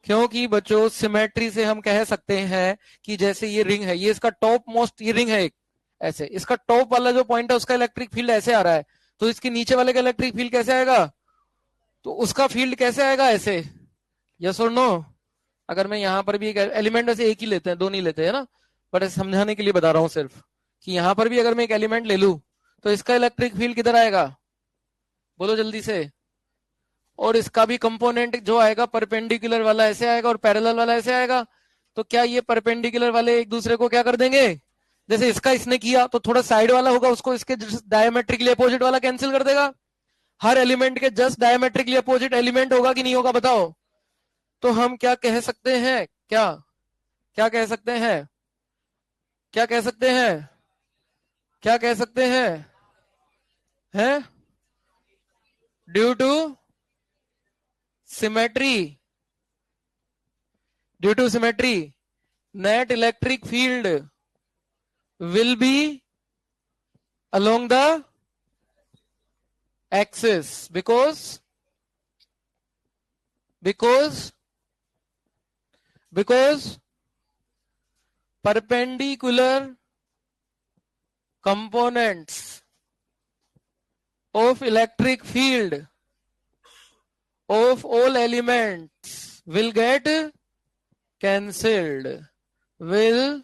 क्योंकि बच्चों सिमेट्री से हम कह सकते हैं कि जैसे ये रिंग है, ये इसका टॉप मोस्ट ये रिंग है एक, ऐसे इसका टॉप वाला जो पॉइंट है उसका इलेक्ट्रिक फील्ड ऐसे आ रहा है, तो इसके नीचे वाले का इलेक्ट्रिक फील्ड कैसे आएगा? तो उसका फील्ड कैसे आएगा? ऐसे। यस और नो? अगर मैं यहां पर भी एक एलिमेंट, ऐसे एक ही लेते हैं, दो नहीं लेते हैं ना, बट समझाने के लिए बता रहा हूं सिर्फ, कि यहां पर भी अगर मैं एक एलिमेंट ले लूं तो इसका इलेक्ट्रिक फील्ड किधर आएगा? बोलो जल्दी से। और इसका भी कंपोनेंट जो आएगा परपेंडिकुलर वाला ऐसे आएगा और पैरेलल वाला ऐसे आएगा। तो क्या ये परपेंडिकुलर वाले एक दूसरे को क्या कर देंगे? जैसे इसका इसने किया तो थोड़ा साइड वाला होगा उसको इसके डायमेट्रिकली अपोजिट वाला कैंसिल कर देगा। हर एलिमेंट के जस्ट डायमेट्रिकली अपोजिट एलिमेंट होगा कि नहीं होगा बताओ? तो हम क्या कह सकते हैं? क्या क्या कह सकते हैं? क्या कह सकते हैं? क्या कह सकते हैं? हैं? Due to symmetry, due to symmetry net electric field will be along the axis because perpendicular components of electric field of all elements will get cancelled, will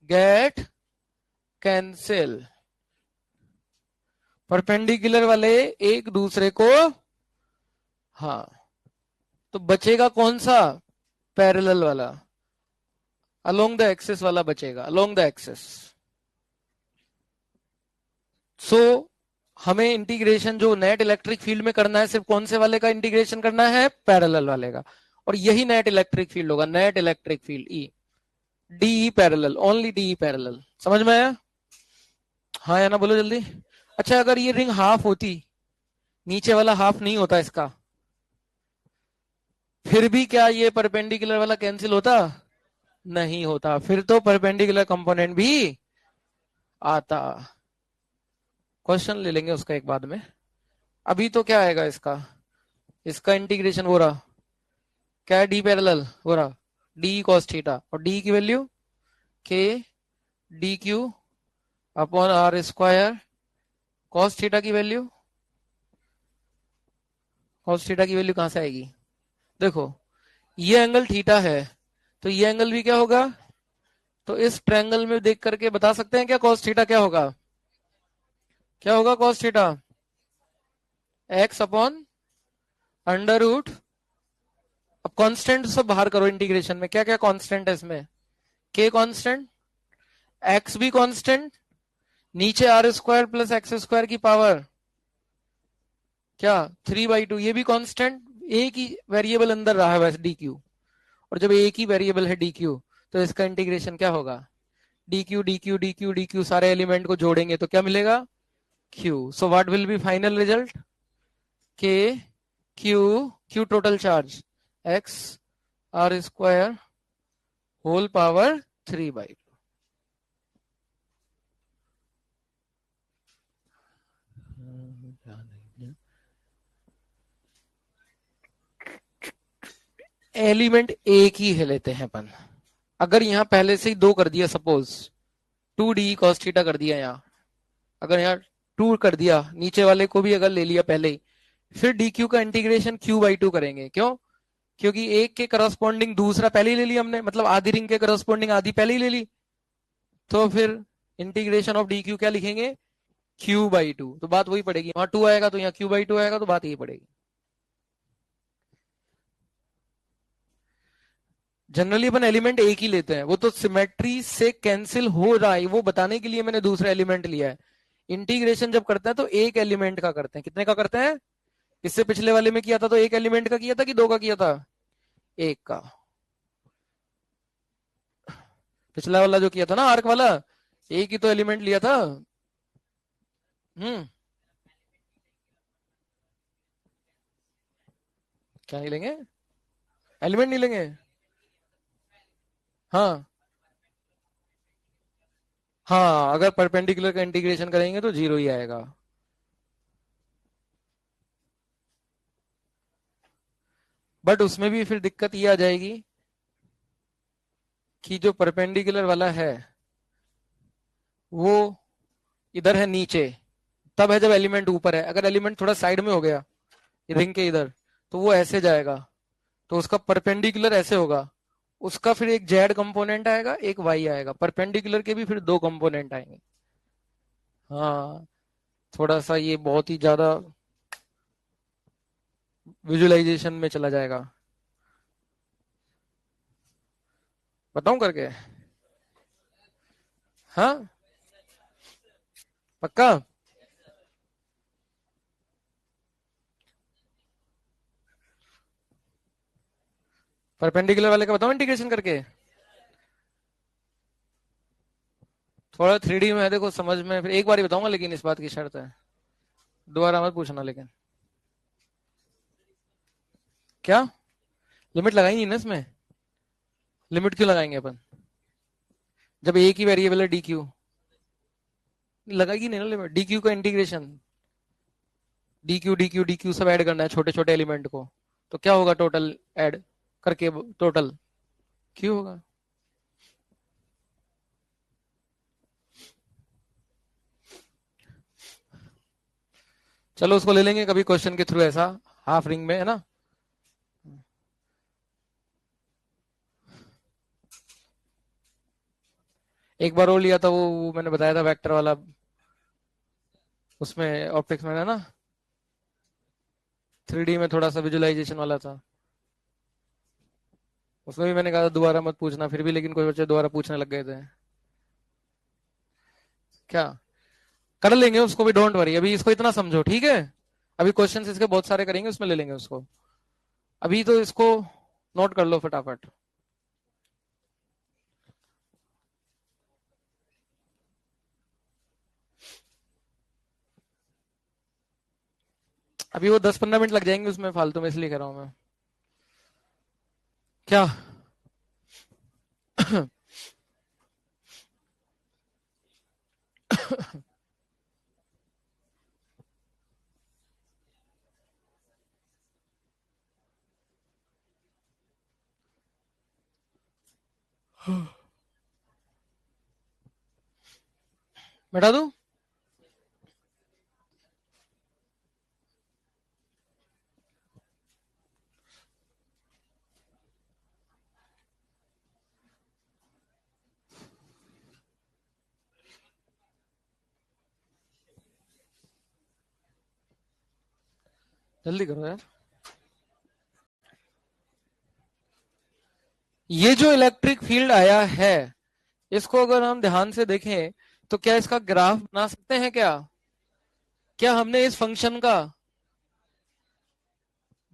get cancel। Perpendicular वाले एक दूसरे को, हाँ, तो बचेगा कौन सा? पैरेलल वाला, अलोंग द एक्सिस वाला बचेगा, अलोंग द एक्सिस। सो हमें इंटीग्रेशन जो नेट इलेक्ट्रिक फील्ड में करना है, सिर्फ कौन से वाले का इंटीग्रेशन करना है? पैरेलल वाले का। और यही नेट इलेक्ट्रिक फील्ड होगा, net electric field E, d E parallel, only d E parallel. समझ में आया? हाँ या ना बोलो जल्दी। अच्छा, अगर ये रिंग हाफ होती, नीचे वाला हाफ नहीं होता इसका, फिर भी क्या ये परपेंडिकुलर वाला कैंसिल होता? नहीं होता, फिर तो परपेंडिकुलर कंपोनेंट भी आता। क्वेश्चन ले लेंगे उसका एक बाद में। अभी तो क्या आएगा इसका? इसका इंटीग्रेशन हो रहा क्या है? डी पैरेलल हो रहा, डी कॉस थीटा, और डी की वैल्यू के d q upon r square, cos theta की वैल्यू, कॉस थीटा की वैल्यू कहां से आएगी? देखो ये एंगल थीटा है, तो ये एंगल भी क्या होगा? तो इस ट्रायंगल में देख करके बता सकते हैं क्या कॉस थीटा क्या होगा? क्या होगा cos theta? X upon under root, अब कांस्टेंट सब बाहर करो इंटीग्रेशन में, क्या क्या कांस्टेंट है इसमें? के कांस्टेंट, एक्स भी कांस्टेंट, नीचे r square plus x square की पावर क्या 3/2, ये भी कांस्टेंट। एक ही वेरिएबल अंदर रहा है वैसे डी क्यू, और जब एक ही वेरिएबल है डी क्यू तो इसका इंटीग्रेशन क्या होगा? D q d q d q d q, सारे एलिमेंट को जोड़ेंगे तो क्या मिलेगा? Q. So what will be final result? K q, q total charge, x r square whole power 3/2। Element एक ही है लेते हैं अपन। अगर यहां पहले से ही दो कर दिया, सपोज 2d cos थीटा कर दिया, यहां अगर यहाँ 2 कर दिया, नीचे वाले को भी अगर ले लिया पहले ही, फिर डी क्यू का इंटीग्रेशन क्यू बाई टू करेंगे। क्यों? क्योंकि एक के करस्पॉन्डिंग दूसरा पहले ही ले लिया हमने, मतलब आधी रिंग के करस्पॉन्डिंग आधी पहले ही ले ली। तो फिर इंटीग्रेशन ऑफ डी क्यू क्या लिखेंगे? Q by two. तो बात वही पड़ेगी, वहां टू आएगा तो यहाँ क्यू बाई टू आएगा, तो बात यही पड़ेगी। जनरली अपन एलिमेंट एक ही लेते हैं, वो तो सिमेट्री से कैंसिल हो रहा है वो बताने के लिए मैंने दूसरा एलिमेंट लिया है। इंटीग्रेशन जब करते हैं तो एक एलिमेंट का करते हैं। कितने का करते हैं? इससे पिछले वाले में किया था तो एक एलिमेंट का किया था कि दो का किया था? एक का। पिछला वाला जो किया था ना आर्क वाला, एक ही तो एलिमेंट लिया था। हम्म। क्या नहीं लेंगे? एलिमेंट नहीं लेंगे? हाँ हाँ, अगर परपेंडिकुलर का इंटीग्रेशन करेंगे तो जीरो ही आएगा। बट उसमें भी फिर दिक्कत ये आ जाएगी कि जो परपेंडिकुलर वाला है वो इधर है नीचे, तब है जब एलिमेंट ऊपर है। अगर एलिमेंट थोड़ा साइड में हो गया रिंग के इधर, तो वो ऐसे जाएगा, तो उसका परपेंडिकुलर ऐसे होगा। उसका फिर एक जेड कंपोनेंट आएगा, एक वाई आएगा। परपेंडिकुलर के भी फिर दो कंपोनेंट आएंगे। हाँ, थोड़ा सा ये बहुत ही ज्यादा विजुअलाइजेशन में चला जाएगा। बताऊं करके? हाँ, पक्का। परपेंडिकुलर वाले का बताऊं इंटीग्रेशन करके? थोड़ा थ्री डी में है, देखो समझ में, फिर एक बार ही बताऊंगा, लेकिन इस बात की शर्त है, दोबारा मत पूछना लेकिन। क्या? लिमिट लगाई नहीं ना इसमें? लिमिट क्यों लगाएंगे अपन जब एक ही वेरिएबल है डी क्यू? लगाएगी नहीं ना लिमिट। डी क्यू का इंटीग्रेशन, डी क्यू सब ऐड करना है छोटे छोटे एलिमेंट को, तो क्या होगा टोटल ऐड करके? टोटल क्यू होगा। चलो उसको ले लेंगे कभी क्वेश्चन के थ्रू, ऐसा हाफ रिंग में है ना। एक बार वो लिया था, वो मैंने बताया था वेक्टर वाला, उसमें ऑप्टिक्स में है ना, थ्री डी में थोड़ा सा विजुअलाइजेशन वाला था। उसमें भी मैंने कहा था दोबारा मत पूछना, फिर भी लेकिन कोई बच्चे दोबारा पूछने लग गए थे। क्या? कर लेंगे उसको भी, डोंट वरी, अभी इसको इतना समझो ठीक है। अभी क्वेश्चंस इसके बहुत सारे करेंगे, उसमें ले लेंगे उसको। अभी तो इसको नोट कर लो फटाफट। अभी वो 10-15 मिनट लग जाएंगे उसमें फालतू में, इसलिए कह रहा हूं मैं। क्या? बैठा दू? जल्दी करो यार। ये जो इलेक्ट्रिक फील्ड आया है, इसको अगर हम ध्यान से देखें तो क्या इसका ग्राफ बना सकते हैं क्या? क्या हमने इस फंक्शन का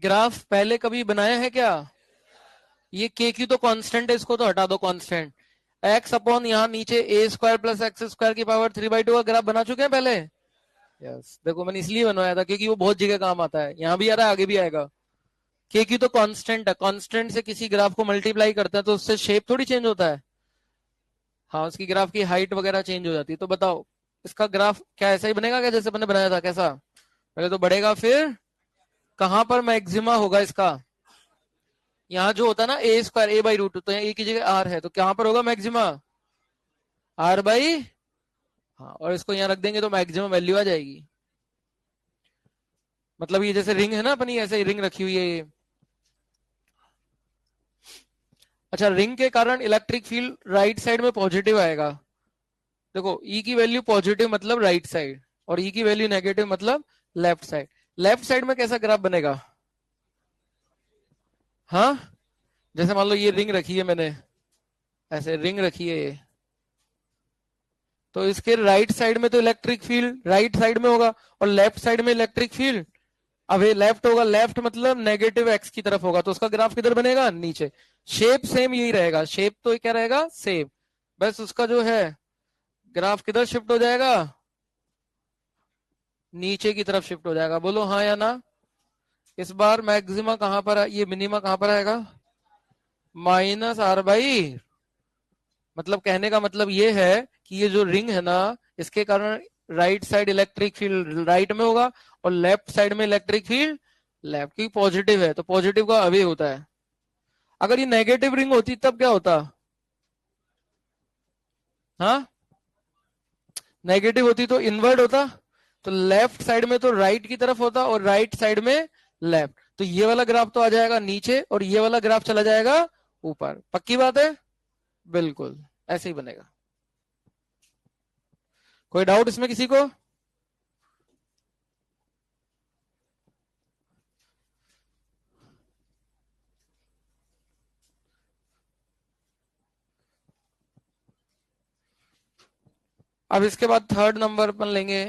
ग्राफ पहले कभी बनाया है क्या? ये के क्यू तो कांस्टेंट है, इसको तो हटा दो कांस्टेंट। एक्स अपॉन यहाँ नीचे ए स्क्वायर प्लस एक्स स्क्वायर की पावर 3/2 का ग्राफ बना चुके हैं पहले। यस, देखो मैंने इसलिए बनवाया था क्योंकि वो बहुत जगह काम आता है, यहाँ भी आ रहा है आगे भी आएगा। के क्यू तो कांस्टेंट है, कांस्टेंट से किसी ग्राफ को मल्टीप्लाई करते हैं तो उससे शेप थोड़ी चेंज होता है। हाँ, उसकी ग्राफ की हाइट वगैरह चेंज हो जाती है। तो बताओ इसका ग्राफ क्या ऐसा ही बनेगा क्या जैसे मैंने बनाया था? कैसा? पहले तो बढ़ेगा, फिर कहां पर मैक्सिमा होगा इसका? यहाँ जो होता है ना ए स्क्वायर ए बाई रूट, तो यहाँ ए की जगह आर है, तो कहां पर होगा मैक्सिमा? R by. हाँ, और इसको यहाँ रख देंगे तो मैक्सिमम वैल्यू आ जाएगी। मतलब ये जैसे रिंग है ना अपनी, ऐसे रिंग रखी हुई है ये। अच्छा, रिंग के कारण इलेक्ट्रिक फील्ड राइट साइड में पॉजिटिव आएगा। देखो ई की वैल्यू पॉजिटिव मतलब राइट साइड, और ई की वैल्यू नेगेटिव मतलब लेफ्ट साइड। लेफ्ट साइड में कैसा ग्राफ बनेगा? हाँ, जैसे मान लो ये रिंग रखी है मैंने, ऐसे रिंग रखी है ये, तो इसके राइट साइड में तो इलेक्ट्रिक फील्ड राइट साइड में होगा, और लेफ्ट साइड में इलेक्ट्रिक फील्ड, अब ये लेफ्ट होगा, लेफ्ट मतलब नेगेटिव एक्स की तरफ होगा, तो उसका ग्राफ किधर बनेगा? नीचे। शेप सेम यही रहेगा, शेप तो क्या रहेगा? सेम। बस उसका जो है ग्राफ किधर शिफ्ट हो जाएगा? नीचे की तरफ शिफ्ट हो जाएगा। बोलो हाँ या ना। इस बार मैक्सिमा कहां पर ये मिनिमा कहां पर आएगा? -r/। मतलब कहने का मतलब ये है कि ये जो रिंग है ना, इसके कारण right side electric field right में होगा, और लेफ्ट साइड में इलेक्ट्रिक फील्ड लेफ्ट की। पॉजिटिव है तो पॉजिटिव का अवे होता है। अगर ये नेगेटिव रिंग होती तब क्या होता? हाँ, नेगेटिव होती तो इनवर्ट होता, तो लेफ्ट साइड में तो राइट की तरफ होता, और राइट साइड में लेफ्ट, तो ये वाला ग्राफ तो आ जाएगा नीचे, और ये वाला ग्राफ चला जाएगा ऊपर। पक्की बात है? बिल्कुल ऐसे ही बनेगा। कोई डाउट इसमें किसी को? अब इसके बाद थर्ड नंबर अपन लेंगे,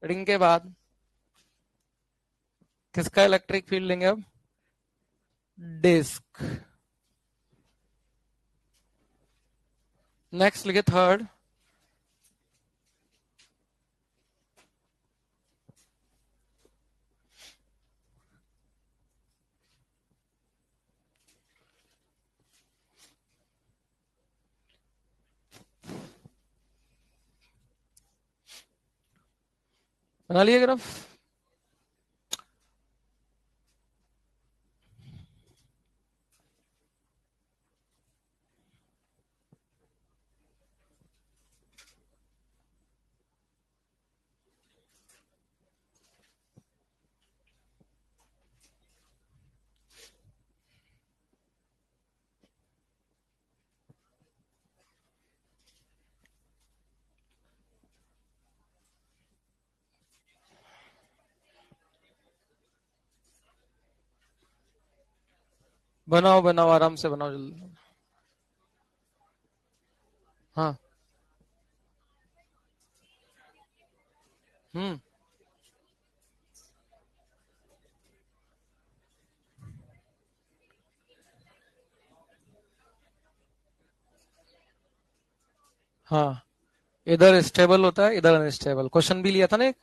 रिंग के बाद किसका इलेक्ट्रिक फील्ड लेंगे अब? डिस्क। नेक्स्ट लिखे थर्ड। बना लिए ग्राफ? बनाओ बनाओ, आराम से बनाओ जल्दी। हाँ। हम्म। हाँ, इधर स्टेबल होता है, इधर अनस्टेबल। क्वेश्चन भी लिया था ना एक।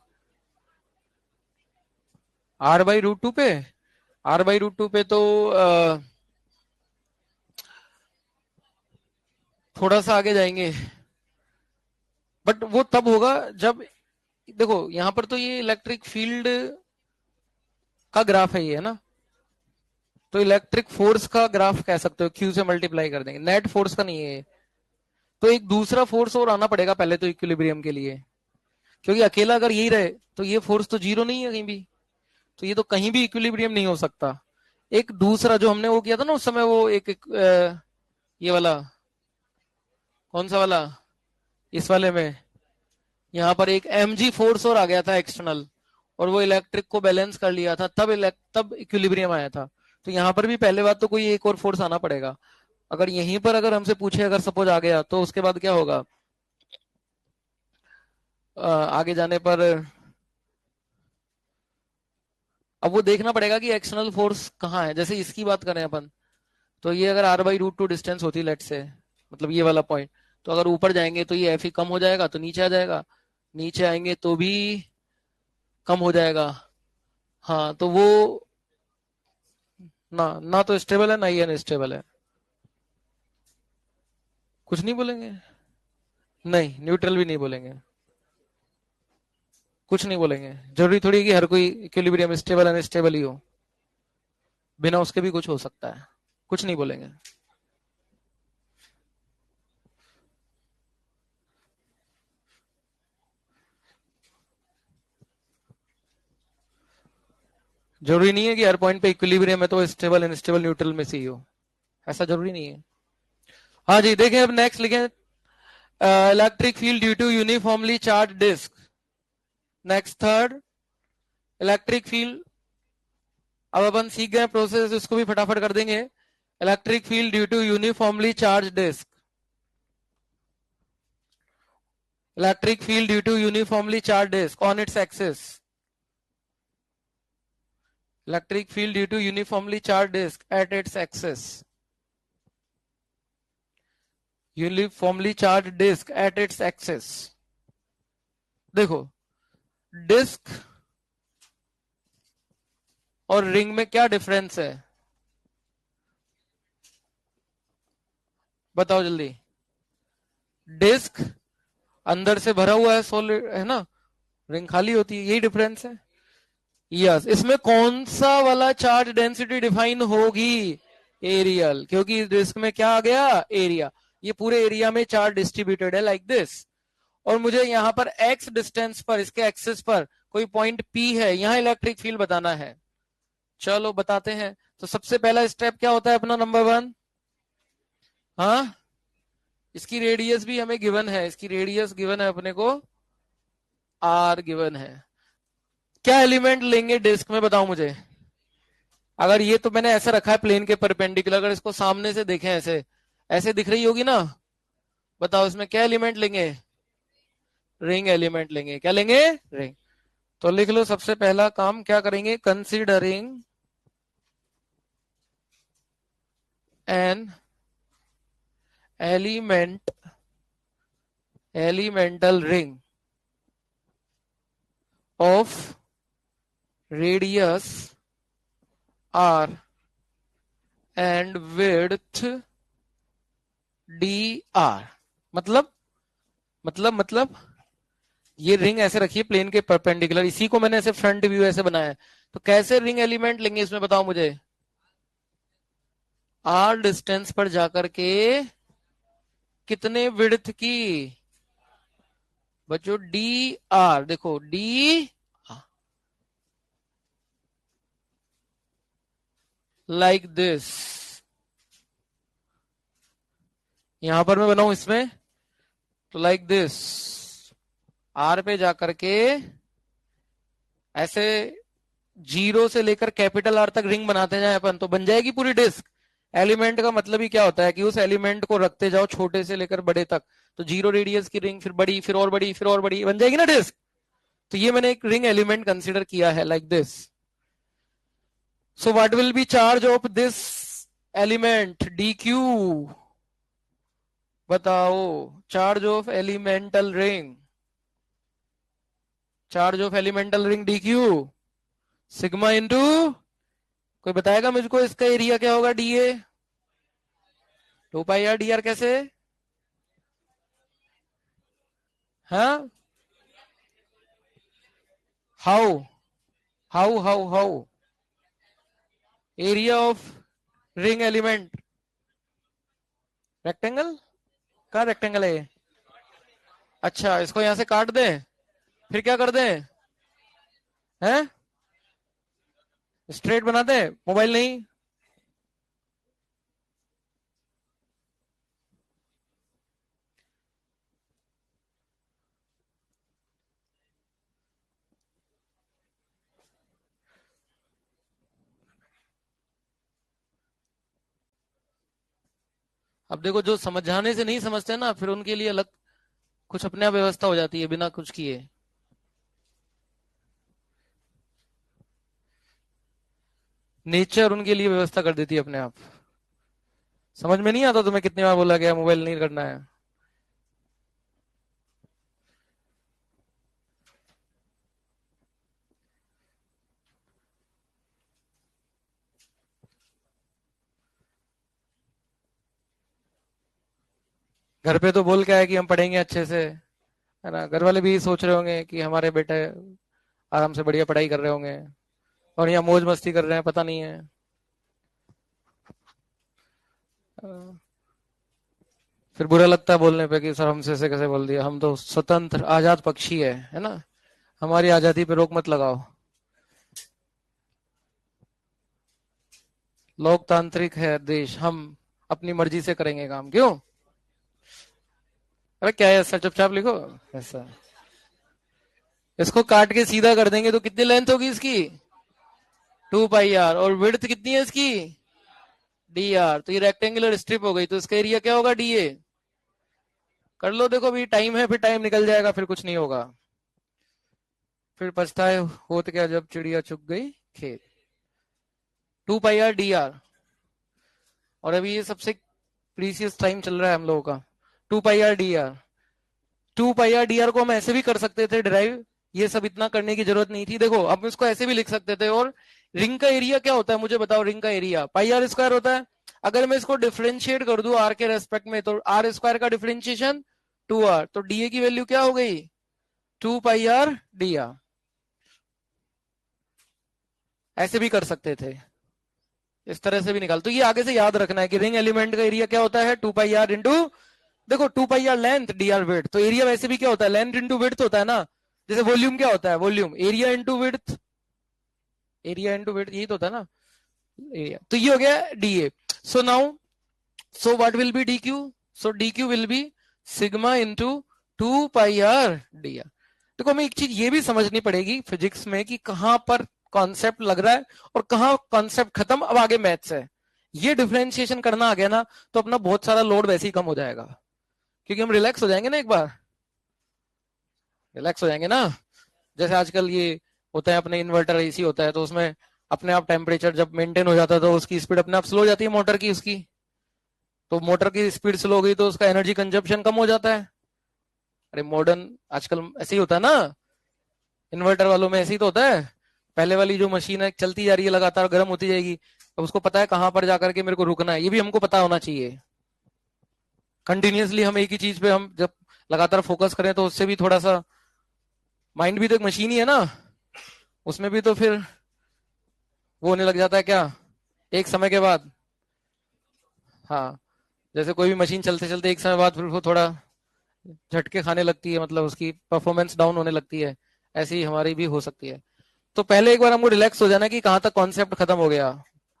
r/√2 पे, r/√2 पे तो थोड़ा सा आगे जाएंगे, बट वो तब होगा जब, देखो यहां पर तो ये इलेक्ट्रिक फील्ड का ग्राफ है ये, है ना, तो इलेक्ट्रिक फोर्स का ग्राफ कह सकते हो, क्यू से मल्टीप्लाई कर देंगे, नेट फोर्स का नहीं है। तो एक दूसरा फोर्स और आना पड़ेगा पहले तो इक्विलिब्रियम के लिए, क्योंकि अकेला अगर यही रहे तो ये फोर्स तो जीरो नहीं है कहीं भी, तो ये तो कहीं भी इक्विलिब्रियम नहीं हो सकता। एक दूसरा जो हमने वो किया था ना उस समय, वो ये वाला, कौन सा वाला, इस वाले में, यहाँ पर एक mg फोर्स और आ गया था एक्सटर्नल, और वो इलेक्ट्रिक को बैलेंस कर लिया था, तब इक्विलिब्रियम आया था। तो यहाँ पर भी पहले बात तो कोई एक और फोर्स आना पड़ेगा। अगर यहीं पर अगर हमसे पूछे, अगर सपोज आ गया, तो उसके बाद क्या होगा? आगे जाने पर अब वो देखना पड़ेगा कि एक्सटर्नल फोर्स कहाँ है। जैसे इसकी बात करें अपन, तो ये अगर r/√2 डिस्टेंस होती लेट से, मतलब ये वाला पॉइंट, तो अगर ऊपर जाएंगे तो ये Fe कम हो जाएगा, तो नीचे आ जाएगा, नीचे आएंगे तो भी कम हो जाएगा। हाँ, तो वो ना ना तो स्टेबल है ना ही अनस्टेबल है। कुछ नहीं बोलेंगे? नहीं, न्यूट्रल भी नहीं बोलेंगे, कुछ नहीं बोलेंगे। जरूरी थोड़ी है कि हर कोई इक्विलिब्रियम स्टेबल अनस्टेबल ही हो, बिना उसके भी कुछ हो सकता है। कुछ नहीं बोलेंगे। जरूरी नहीं है कि हर पॉइंट पे इक्विलिब्रियम है तो स्टेबल अनस्टेबल न्यूट्रल में से ही हो, ऐसा जरूरी नहीं है। हाँ जी, देखें अब नेक्स्ट लिखें, electric field due to uniformly charge disc. Next third, electric field, अब अपन सीख गए प्रोसेस, इसको भी फटाफट कर देंगे। Electric field due to uniformly charge disc, electric field due to uniformly charge disc on its axis, electric field due to uniformly charge disc at its axis, uniformly charge disc at its axis. देखो, disc और ring में क्या difference है, बताओ जल्दी। Disc अंदर से भरा हुआ है, सॉलिड है ना, रिंग खाली होती है, यही डिफरेंस है। यस, इसमें कौन सा वाला चार्ज डेंसिटी डिफाइन होगी, एरियल, क्योंकि डिस्क में क्या आ गया, एरिया। ये पूरे एरिया में चार्ज डिस्ट्रीब्यूटेड है लाइक दिस, और मुझे यहाँ पर एक्स डिस्टेंस पर, इसके एक्सिस पर कोई पॉइंट पी है, यहाँ इलेक्ट्रिक फील्ड बताना है। चलो बताते हैं। तो सबसे पहला स्टेप क्या होता है अपना, नंबर 1, हाँ, इसकी रेडियस भी हमें गिवन है, इसकी रेडियस गिवन है अपने को, आर गिवन है। क्या एलिमेंट लेंगे डिस्क में, बताओ मुझे। अगर ये तो मैंने ऐसा रखा है प्लेन के परपेंडिकुलर, अगर इसको सामने से देखें, ऐसे ऐसे दिख रही होगी ना, बताओ इसमें क्या एलिमेंट लेंगे, रिंग एलिमेंट लेंगे। क्या लेंगे, रिंग। तो लिख लो, सबसे पहला काम क्या करेंगे, considering an elemental ring of radius r and width dr। मतलब ये रिंग ऐसे रखिए प्लेन के परपेंडिकुलर, इसी को मैंने ऐसे फ्रंट व्यू ऐसे बनाया है। तो कैसे रिंग एलिमेंट लेंगे इसमें, बताओ मुझे। आर डिस्टेंस पर जाकर के कितने विड्थ की, बच्चों डी आर, देखो डी, लाइक दिस। यहां पर मैं बनाऊं इसमें, तो लाइक दिस, आर पे जाकर के ऐसे जीरो से लेकर कैपिटल आर तक रिंग बनाते जाए अपन, तो बन जाएगी पूरी डिस्क। एलिमेंट का मतलब ही क्या होता है कि उस एलिमेंट को रखते जाओ छोटे से लेकर बड़े तक, तो जीरो रेडियस की रिंग, फिर बड़ी, फिर और बड़ी, फिर और बड़ी, बन जाएगी ना डिस्क। तो ये मैंने एक रिंग एलिमेंट कंसीडर किया है like this. So what will be charge of this element, d q, बताओ। Charge of elemental ring, charge of elemental ring d q, sigma into, कोई बताएगा मुझको इसका एरिया क्या होगा, d a, 2 pi r d r. कैसे, हाँ, how how how how, area of ring element, rectangle, कहाँ रेक्टेंगल है ये? अच्छा, इसको यहां से काट दें, फिर क्या कर दें, हैं, स्ट्रेट बना दें, मोबाइल नहीं। अब देखो, जो समझाने से नहीं समझते ना, फिर उनके लिए अलग कुछ अपने आप व्यवस्था हो जाती है बिना कुछ किए। नेचर उनके लिए व्यवस्था कर देती है अपने आप। समझ में नहीं आता तुम्हें, कितनी बार बोला गया मोबाइल नहीं करना है। घर पे तो बोल के आए कि हम पढ़ेंगे अच्छे से, है ना, घर वाले भी सोच रहे होंगे कि हमारे बेटे आराम से बढ़िया पढ़ाई कर रहे होंगे, और यहाँ मौज मस्ती कर रहे हैं, पता नहीं है। फिर बुरा लगता है बोलने पे कि सर हमसे ऐसे कैसे बोल दिया, हम तो स्वतंत्र आजाद पक्षी है ना, हमारी आजादी पे रोक मत लगाओ। लोकतांत्रिक है देश, हम अपनी मर्जी से करेंगे काम, क्यों? अरे क्या है ऐसा, चुपचाप लिखो ऐसा। इसको काट के सीधा कर देंगे तो कितनी लेंथ होगी इसकी? 2 पाई आर। और विड्थ कितनी है इसकी? D r. तो ये रेक्टेंगुलर स्ट्रिप हो गई, तो इसका एरिया क्या होगा? डी ए। कर लो, देखो अभी टाइम है, फिर टाइम निकल जाएगा, फिर कुछ नहीं होगा, फिर पछताए होत क्या जब चिड़िया चुग गई खेत। 2 पाई आर डी आर। और अभी ये सबसे प्रीसियस टाइम चल रहा है हम लोगों का। 2 pi r d are. 2 pi r d are को हम ऐसे भी कर सकते थे डिराइव, ये सब इतना करने की जरूरत नहीं थी। देखो अब इसको ऐसे भी लिख सकते थे। और रिंग का एरिया क्या होता है मुझे बताओ? रिंग का एरिया पाई आर स्क्वायर होता है। अगर मैं इसको डिफरेंशिएट कर दूं आर के रेस्पेक्ट में, तो आर स्क्वायर का डिफरेंशिएशन 2 आर, तो डीए की वैल्यू क्या हो गई? 2 पाई आर डी आर। ऐसे भी कर सकते थे, इस तरह से भी निकाल। तो ये आगे से याद रखना है कि रिंग एलिमेंट का एरिया क्या होता है? 2 पाई आर इंटू, देखो 2 pi r length, d r width. तो एरिया वैसे भी क्या होता है? लेंथ इंटू विड्थ होता है ना। जैसे वॉल्यूम क्या होता है? Volume area into width, area into width, यही तो होता है ना एरिया। तो ये हो गया D A. So now, so what will B D Q? So D Q will be sigma into 2 pi r d are. देखो हमें एक चीज ये भी समझनी पड़ेगी फिजिक्स में कि कहां पर कॉन्सेप्ट लग रहा है और कहां कॉन्सेप्ट खत्म, अब आगे मैथ्स है। ये डिफरेंशिएशन करना आ गया ना, तो अपना बहुत सारा लोड वैसे ही कम हो जाएगा, क्योंकि हम रिलैक्स हो जाएंगे ना, एक बार रिलैक्स हो जाएंगे ना। जैसे आजकल ये होता है अपने इन्वर्टर एसी होता है, तो उसमें अपने आप टेम्परेचर जब मेंटेन हो जाता है तो उसकी स्पीड अपने आप स्लो हो जाती है मोटर की, उसकी। तो मोटर की स्पीड स्लो हो गई तो उसका एनर्जी कंजप्शन कम हो जाता है। अरे मॉडर्न आजकल ऐसे ही होता है ना, इन्वर्टर वालों में ऐसे ही तो होता है। पहले वाली जो मशीन है चलती जा रही है लगातार, गर्म होती जाएगी, अब उसको पता है कहां पर जाकर के मेरे को रुकना है। ये भी हमको पता होना चाहिए। कंटिन्यूअसली हम एक ही चीज पे हम जब लगातार फोकस करें तो उससे भी थोड़ा सा, माइंड भी तो एक मशीन ही है ना, उसमें भी तो फिर वो होने लग जाता है क्या एक समय के बाद। हाँ, जैसे कोई भी मशीन चलते चलते एक समय बाद फिर वो थोड़ा झटके खाने लगती है, मतलब उसकी परफॉर्मेंस डाउन होने लगती है। ऐसे ही हमारी भी हो सकती है। तो पहले एक बार हमको रिलैक्स हो जाना कि कहां तक कॉन्सेप्ट खत्म हो गया।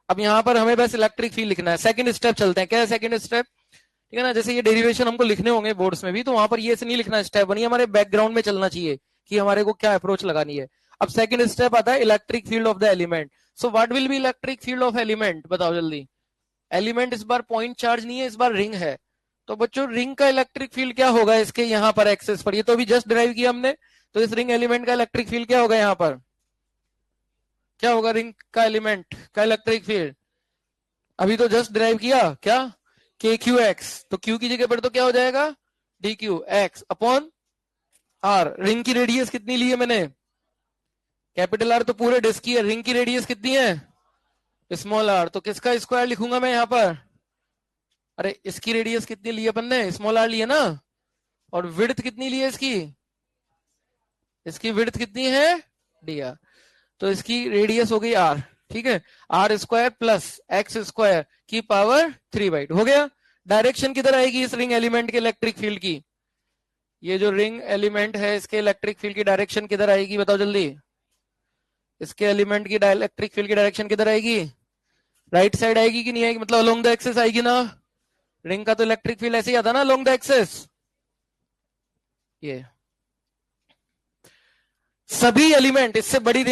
अब यहाँ पर हमें बस इलेक्ट्रिक फील्ड लिखना है। सेकंड स्टेप चलते हैं। क्या है सेकंड स्टेप? ठीक है ना, जैसे ये डेरिवेशन हमको लिखने होंगे बोर्ड्स में भी, तो वहां पर ये से नहीं लिखना स्टेप वन, ये हमारे बैकग्राउंड में चलना चाहिए कि हमारे को क्या अप्रोच लगानी है। अब सेकंड स्टेप आता है electric field of the element. So what will B electric field of element? बताओ जल्दी। एलिमेंट इस बार पॉइंट चार्ज नहीं है, इस बार रिंग है। तो बच्चों रिंग का इलेक्ट्रिक फील्ड क्या होगा इसके यहाँ पर एक्सेस पर? ये तो अभी जस्ट ड्राइव किया हमने, तो इस रिंग एलिमेंट का इलेक्ट्रिक फील्ड क्या होगा यहाँ पर? क्या होगा रिंग का एलिमेंट का इलेक्ट्रिक फील्ड? अभी तो जस्ट ड्राइव किया क्या? के क्यू एक्स। तो क्यू की जगह पर तो क्या हो जाएगा? D q x upon r. Ring की रेडियस कितनी ली है मैंने? कैपिटल आर तो पूरे डिस्क की है। रिंग की रेडियस कितनी है? Small r. तो किसका स्क्वायर लिखूंगा मैं यहाँ पर? अरे इसकी रेडियस कितनी ली है अपन ने? स्मॉल आर ली है ना। और विड्थ कितनी ली है इसकी? इसकी विड्थ कितनी है? D r. तो इसकी रेडियस हो गई आर। ठीक है, r square plus x square की पावर 3/2 हो गया। डायरेक्शन किधर आएगी इस रिंग एलिमेंट के इलेक्ट्रिक फील्ड की? ये जो रिंग एलिमेंट है इसके इलेक्ट्रिक फील्ड की डायरेक्शन किधर आएगी बताओ जल्दी? इसके एलिमेंट की इलेक्ट्रिक फील्ड की डायरेक्शन किधर आएगी? राइट साइड आएगी कि नहीं आएगी? मतलब अलोंग द एक्सेस आएगी ना। रिंग का तो इलेक्ट्रिक फील्ड ऐसे ही आता ना, अलोंग द एक्सेस। ये सभी एलिमेंट, इससे बड़ी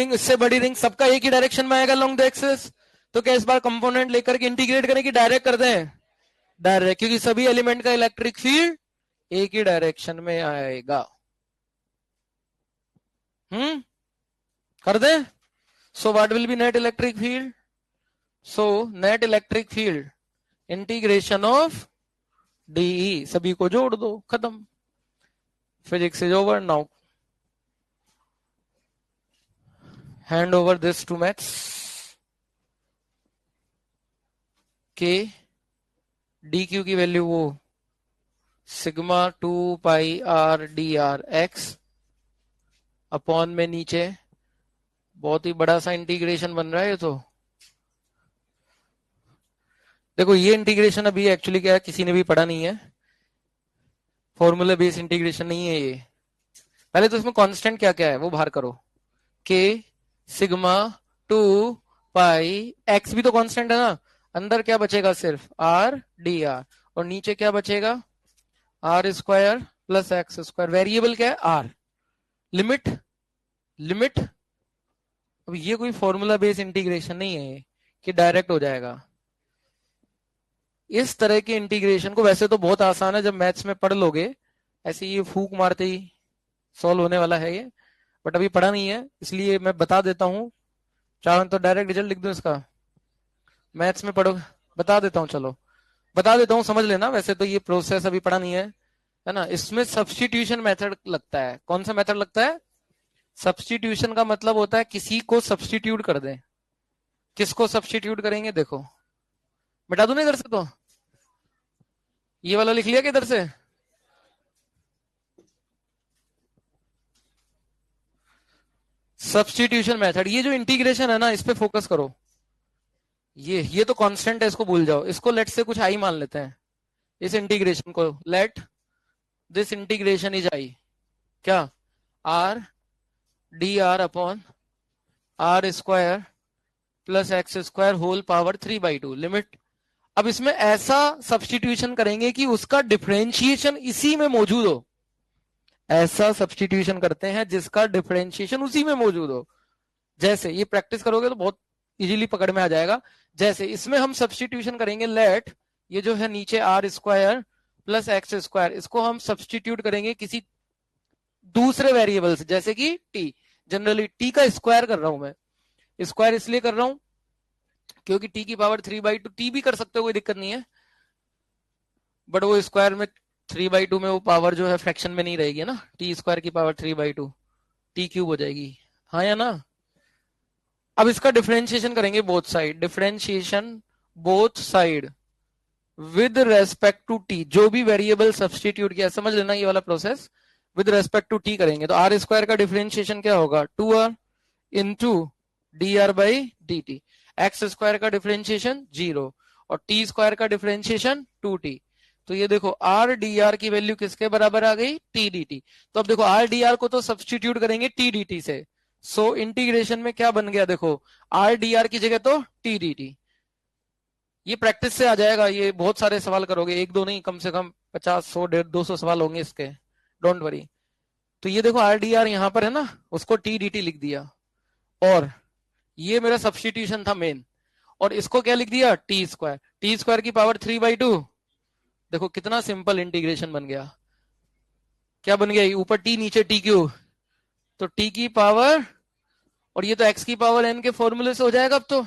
रिंग सबका एक ही डायरेक्शन में आएगा अलोंग द एक्सेस। तो क्या इस बार कंपोनेंट लेकर के इंटीग्रेट करें कि डायरेक्ट कर दें? डायरेक्ट, क्योंकि सभी एलिमेंट का इलेक्ट्रिक फील्ड एक ही डायरेक्शन में आएगा। कर दें। So what will be net electric field? So net electric field integration of d, e को जोड़ दो, खत्म। Physics is over now. Hand over this to maths. K d q की वैल्यू वो sigma 2 pi r d r x upon में नीचे बहुत ही बड़ा सा इंटीग्रेशन बन रहा है ये तो। देखो ये इंटीग्रेशन अभी एक्चुअली क्या है, किसी ने भी पढ़ा नहीं है, फॉर्मूला बेस्ड इंटीग्रेशन नहीं है ये। पहले तो इसमें कांस्टेंट क्या क्या है वो बाहर करो। के सिग्मा 2 पाई एक्स भी तो कांस्टेंट है ना, अंदर क्या बचेगा, सिर्फ आर डी आर, और नीचे क्या बचेगा, r square plus x square. Variable क्या है, आर। लिमिट, लिमिट, अब ये कोई फॉर्मूला बेस इंटीग्रेशन नहीं है कि डायरेक्ट हो जाएगा। इस तरह के इंटीग्रेशन को वैसे तो बहुत आसान है, जब मैथ्स में पढ़ लोगे, ऐसे ये फूक मारते ही सॉल्व होने वाला है ये, बट अभी पढ़ा नहीं है, इसलिए मैं बता देता हूँ। चाहो तो डायरेक्ट रिजल्ट लिख दूं इसका, मैथ्स में पढ़ो, बता देता हूँ, चलो बता देता हूँ, समझ लेना। वैसे तो ये प्रोसेस अभी पढ़ा नहीं है ना। इसमें सब्स्टिट्यूशन मेथड लगता है। कौन सा मेथड लगता है, सब्स्टिट्यूशन का मतलब होता है किसी को सब्स्टिट्यूट कर दें। किसको सब्स्टिट्यूट करेंगे, देखो मिटा दूं ना इधर से, तो ये वाला लिख लिया कि इधर से, सब्स्टिट्यूशन मेथड। ये जो इंटीग्रेशन है ना, इस पे फोकस करो। ये तो कांस्टेंट है, इसको भूल जाओ। इसको लेट से कुछ आई मान लेते हैं, इस इंटीग्रेशन को। Let this integration is I, क्या, r d r upon r square plus x square whole power 3/2 limit. अब इसमें ऐसा सब्स्टिट्यूशन करेंगे कि उसका डिफरेंशिएशन इसी में मौजूद हो। ऐसा सब्स्टिट्यूशन करते हैं जिसका डिफरेंशिएशन उसी में मौजूद हो। जैसे ये प्रैक्टिस करोगे तो बहुत इजीली पकड़ में आ जाएगा। जैसे इसमें हम सब्स्टिट्यूशन करेंगे, लेट ये जो है नीचे r square plus x square, इसको हम सब्स्टिट्यूट करेंगे किसी दूसरे वेरिएबल से, जैसे कि टी। जनरली टी का स्क्वायर कर रहा हूं मैं, स्क्वायर इसलिए कर रहा हूं क्योंकि टी की पावर 3/2, टी भी कर सकते हो, कोई दिक्कत नहीं है, बट वो स्क्वायर में 3/2 में वो पावर जो है फ्रैक्शन में नहीं रहेगी ना, टी स्क्वायर की पावर 3/2 टी क्यूब हो जाएगी, हाँ या ना। अब इसका डिफरेंशिएशन करेंगे both side, differentiation both side with respect to t. जो भी वेरिएबल सब्स्टिट्यूट किया, समझ लेना ये वाला process, with respect to t करेंगे। तो आर स्क्वायर का डिफरेंशिएशन क्या होगा, 2r into d r by d t. X square का डिफरेंशिएशन 0 और टी स्क्वायर का डिफरेंशिएशन 2t। तो ये देखो आर डी आर की वैल्यू किसके बराबर आ गई, टी डी टी। तो अब देखो आर डी आर को तो सब्स्टिट्यूट करेंगे टी डी टी से, सो इंटीग्रेशन में क्या बन गया, देखो आर डी आर की जगह तो टी डी टी। ये प्रैक्टिस से आ जाएगा, ये बहुत सारे सवाल करोगे, एक दो नहीं, कम से कम 50 100 150 सवाल होंगे इसके, डोंट वरी। तो ये देखो आर डी आर यहां पर है ना, उसको टी डी टी लिख दिया, और ये मेरा सब्स्टिट्यूशन था मेन, और इसको क्या लिख दिया, टी स्क्वायर। टी स्क्वायर की पावर 3/2। देखो कितना सिंपल इंटीग्रेशन बन गया। क्या बन गया, ऊपर टी नीचे टी क्यूब, तो टी की पावर, और ये तो एक्स की पावर एन के फॉर्मूले से हो जाएगा। अब तो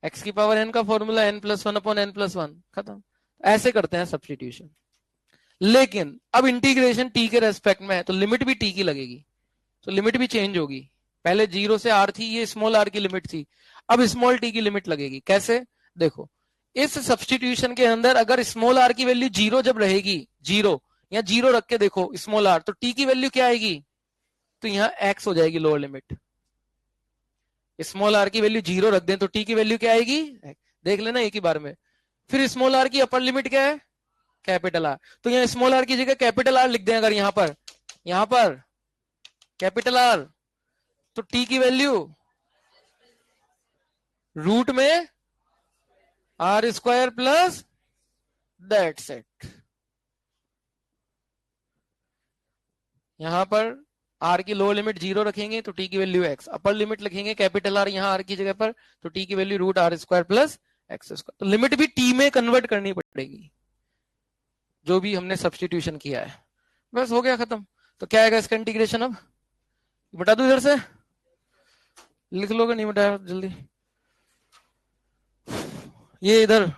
एक्स की पावर एन का फॉर्मूला n+1 अपॉन n+1, खत्म। ऐसे करते हैं सब्स्टिट्यूशन। लेकिन अब इंटीग्रेशन टी के रेस्पेक्ट में है, तो लिमिट भी टी की लगेगी, तो लिमिट भी चेंज होगी। पहले 0 से r थी, ये स्मॉल r की लिमिट थी, अब स्मॉल टी की लिमिट लगेगी। कैसे, देखो इस सब्स्टिट्यूशन के अंदर अगर स्मॉल r की वैल्यू 0 जब रहेगी, 0 या 0 रख के देखो स्मॉल r, तो टी की वैल्यू क्या आएगी, तो यहां x हो जाएगी लोअर लिमिट। स्मॉल r की वैल्यू 0 रख दें तो टी की वैल्यू क्या आएगी, देख लेना एक ही बार में। फिर स्मॉल r की अपर लिमिट क्या है, कैपिटल R, तो यहाँ स्मॉल r की जगह कैपिटल R लिख दें। अगर यहां पर कैपिटल R, तो t की वैल्यू रूट में r square plus that's it. यहां पर r की लोअर लिमिट 0 रखेंगे तो t की वैल्यू x, अपर लिमिट लिखेंगे कैपिटल R यहां r की जगह पर, तो t की value root r square plus x square. तो लिमिट भी t में कन्वर्ट करनी पड़ेगी, जो भी हमने सब्स्टिट्यूशन किया है। बस हो गया खत्म। तो क्या आएगा इसका इंटीग्रेशन, अब बता दो इधर से, लिख लोगे नहीं बताया जल्दी, ये इधर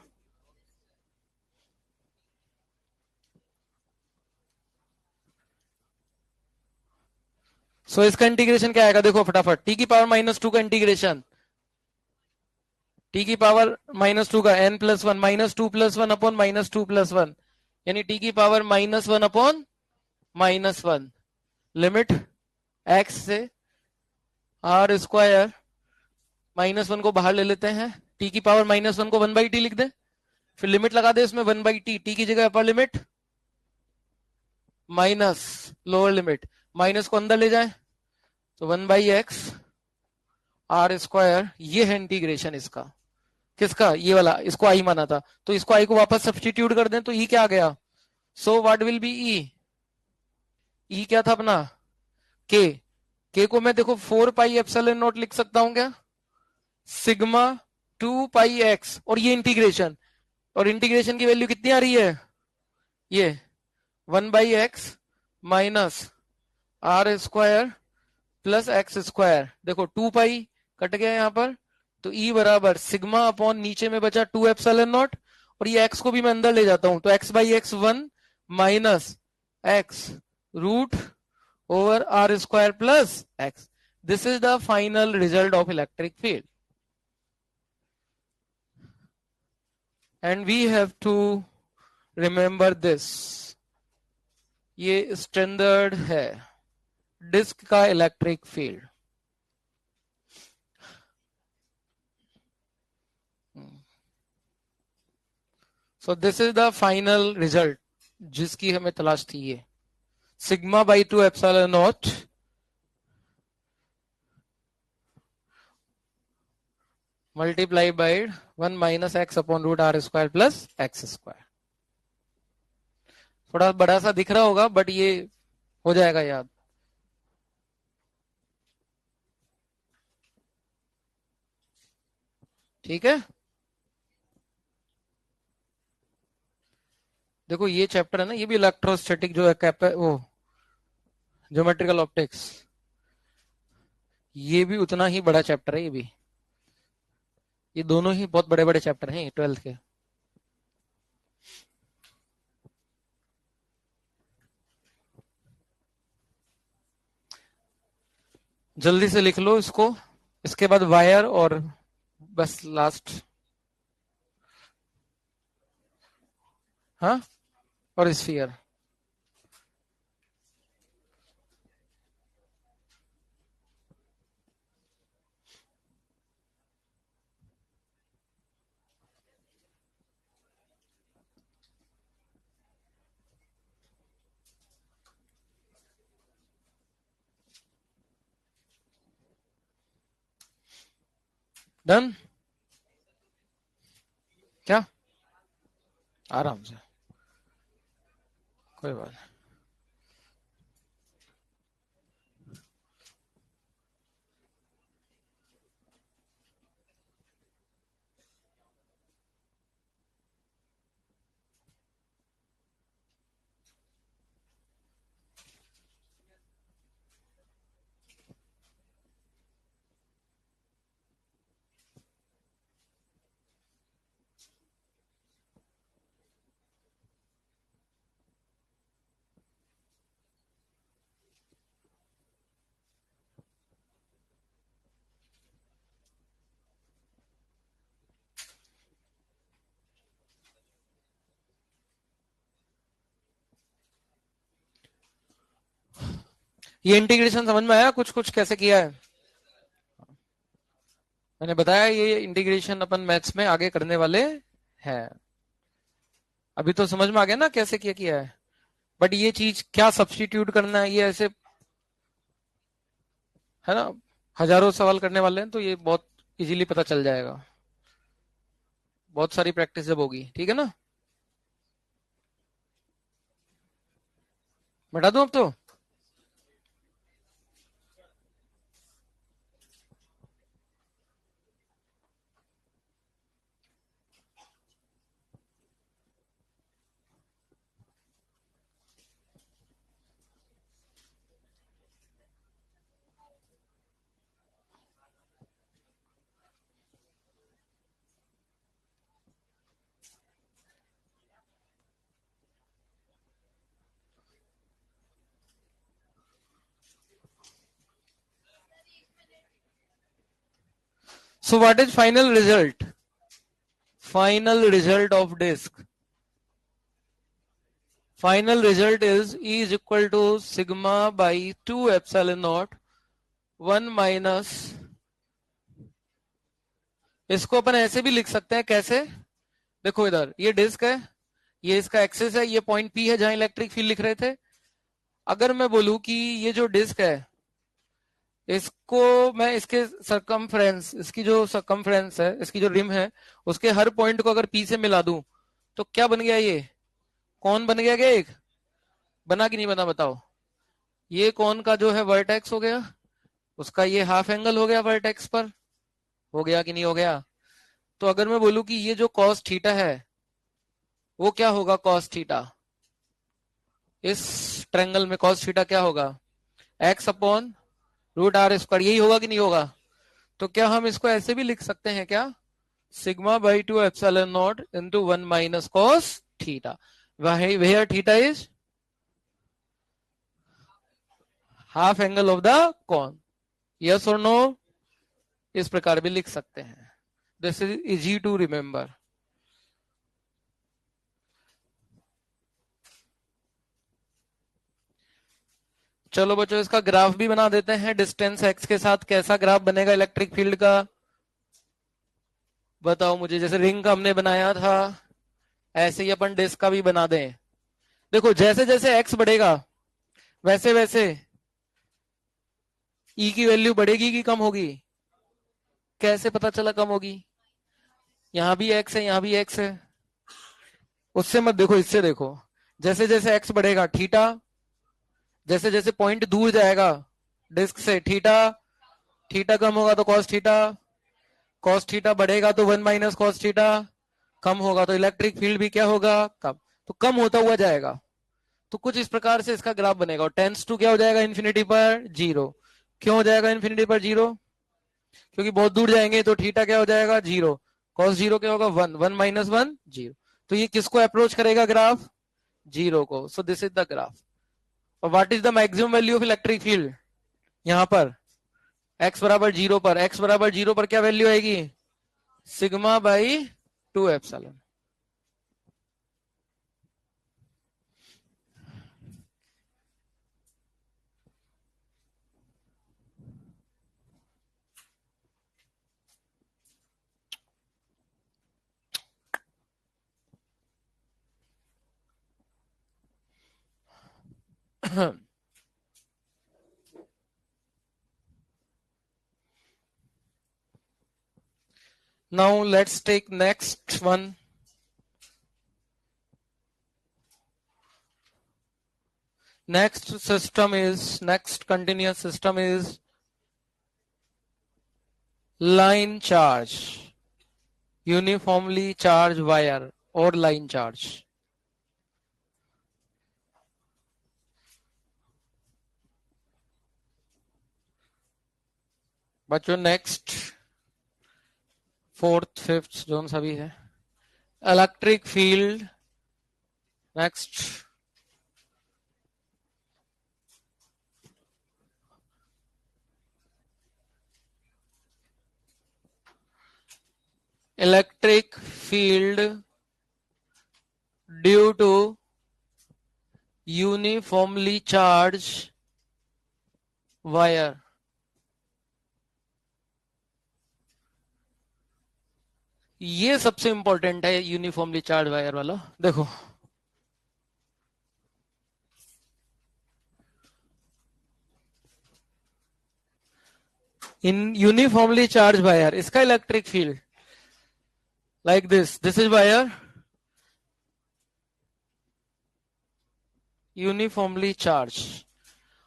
सो इसका इंटीग्रेशन क्या आएगा, देखो फटाफट, टी की पावर -2 का इंटीग्रेशन, टी की पावर -2 का n+1 -2+1 अपॉन -2+1, यानी टी की पावर -1 अपॉन -1, लिमिट x से आर स्क्वायर, -1 को बाहर ले लेते हैं, टी की पावर -1 को 1/t लिख दें, फिर लिमिट लगा दे इसमें 1/t, टी की जगह upper limit minus lower limit, minus को अंदर ले जाए तो 1/x आर स्क्वायर। ये है इंटीग्रेशन इसका, किसका, ये वाला, इसको आई माना था, तो इसको आई को वापस सब्स्टिट्यूट कर दें तो ई क्या आ गया, so what will be e, e क्या था अपना के, के को मैं देखो 4 पाई एप्सिलॉन नॉट लिख सकता हूं क्या, सिग्मा 2 पाई एक्स, और ये इंटीग्रेशन, और इंटीग्रेशन की वैल्यू कितनी आ रही है, ये 1/x minus r square plus x square, देखो 2 पाई कट गया यहां पर, तो ई बराबर सिग्मा अपॉन नीचे में बचा 2 एप्सिलॉन नॉट, और ये एक्स को भी मैं अंदर ले जाता हूं, तो x/x 1 minus x root over r square plus x. This is the final result of electric field. And we have to remember this. ये स्टैंडर्ड है डिस्क का electric field. So this is the final result जिसकी हमें तलाश थी, ये sigma by 2 epsilon not multiply by 1 minus x upon root r square plus x square. थोड़ा बड़ा सा दिख रहा होगा बट ये हो जाएगा याद। ठीक है, देखो ये चैप्टर है ना, ये भी इलेक्ट्रोस्टैटिक जो है वो ज्योमेट्रिकल ऑप्टिक्स, ये भी उतना ही बड़ा चैप्टर है, ये भी, ये दोनों ही बहुत बड़े बड़े चैप्टर हैं 12th के। जल्दी से लिख लो इसको, इसके बाद वायर और बस लास्ट, हाँ, और स्फीयर। डन, क्या, आराम से, कोई बात नहीं। ये इंटीग्रेशन समझ में आया, कुछ कुछ कैसे किया है मैंने बताया, ये इंटीग्रेशन अपन मैथ्स में आगे करने वाले हैं। अभी तो समझ में आ गया ना कैसे किया किया है, बट ये चीज क्या सब्स्टिट्यूट करना है, ये ऐसे है ना, हजारों सवाल करने वाले हैं, तो ये बहुत इजीली पता चल जाएगा, बहुत सारी प्रैक्टिस जब होगी। ठीक है ना, बता दूं अब तो। So what is final result? Final result of disk. Final result is E is equal to sigma by 2 epsilon naught 1 minus, इसको अपन ऐसे भी लिख सकते हैं, कैसे, देखो इधर ये डिस्क है, ये इसका एक्सिस है, ये पॉइंट पी है जहां इलेक्ट्रिक फील्ड लिख रहे थे। अगर मैं बोलूं कि ये जो डिस्क है इसको मैं इसके सरकमफ्रेंस, इसकी जो सरकमफ्रेंस है, इसकी जो रिम है, उसके हर पॉइंट को अगर पी से मिला दूं तो क्या बन गया? ये कौन बन गया? क्या एक बना कि नहीं बना बताओ? ये कौन का जो है वर्टेक्स हो गया, उसका ये हाफ एंगल हो गया वर्टेक्स पर। हो गया कि नहीं हो गया? तो अगर मैं बोलूं कि ये जो कॉस थीटा है वो क्या होगा? कॉस थीटा, इस ट्रायंगल में कॉस थीटा क्या होगा? X upon root r square, यही होगा कि नहीं होगा? तो क्या हम इसको ऐसे भी लिख सकते हैं क्या? Sigma by two epsilon not into 1 minus cos theta, where theta is half angle of the cone. Yes और नो? इस प्रकार भी लिख सकते हैं। This is easy to remember. चलो बच्चों, इसका ग्राफ भी बना देते हैं। डिस्टेंस एक्स के साथ कैसा ग्राफ बनेगा इलेक्ट्रिक फील्ड का? बताओ मुझे। जैसे रिंग का हमने बनाया था, ऐसे ही अपन डिस्क का भी बना दें। देखो, जैसे जैसे एक्स बढ़ेगा वैसे वैसे ई की वैल्यू बढ़ेगी कि कम होगी? कैसे पता चला कम होगी? यहां भी एक्स है, यहां भी एक्स है। उससे मत देखो, इससे देखो। जैसे जैसे एक्स बढ़ेगा थीटा, जैसे जैसे पॉइंट दूर जाएगा डिस्क से थीटा, थीटा कम होगा तो कॉस थीटा, कॉस थीटा बढ़ेगा तो 1 माइनस कॉस थीटा, कम होगा तो इलेक्ट्रिक फील्ड भी क्या होगा? कम। तो कम होता हुआ जाएगा। तो कुछ इस प्रकार से इसका ग्राफ बनेगा और टेंस टू क्या हो जाएगा? इन्फिनिटी पर जीरो। क्यों हो जाएगा इन्फिनिटी पर जीरो? क्योंकि बहुत दूर जाएंगे तो थीटा क्या हो जाएगा? जीरो। कॉस जीरो क्या होगा? 1, 1 माइनस 1 जीरो। तो ये किसको अप्रोच करेगा ग्राफ? जीरो को। So this is the graph. और what is the maximum value of electric field? यहां पर x बराबर जीरो पर, x बराबर जीरो पर क्या वैल्यू आएगी? Sigma by two epsilon. Now let's take next one. Next continuous system is line charge, uniformly charged wire or line charge. बच्चों next fourth fifth zone सभी है। Electric field next. Electric field due to uniformly charge wire. ये सबसे important है uniformly charge wire वाला। देखो, in uniformly charge wire, इसका electric field like this is wire uniformly charge.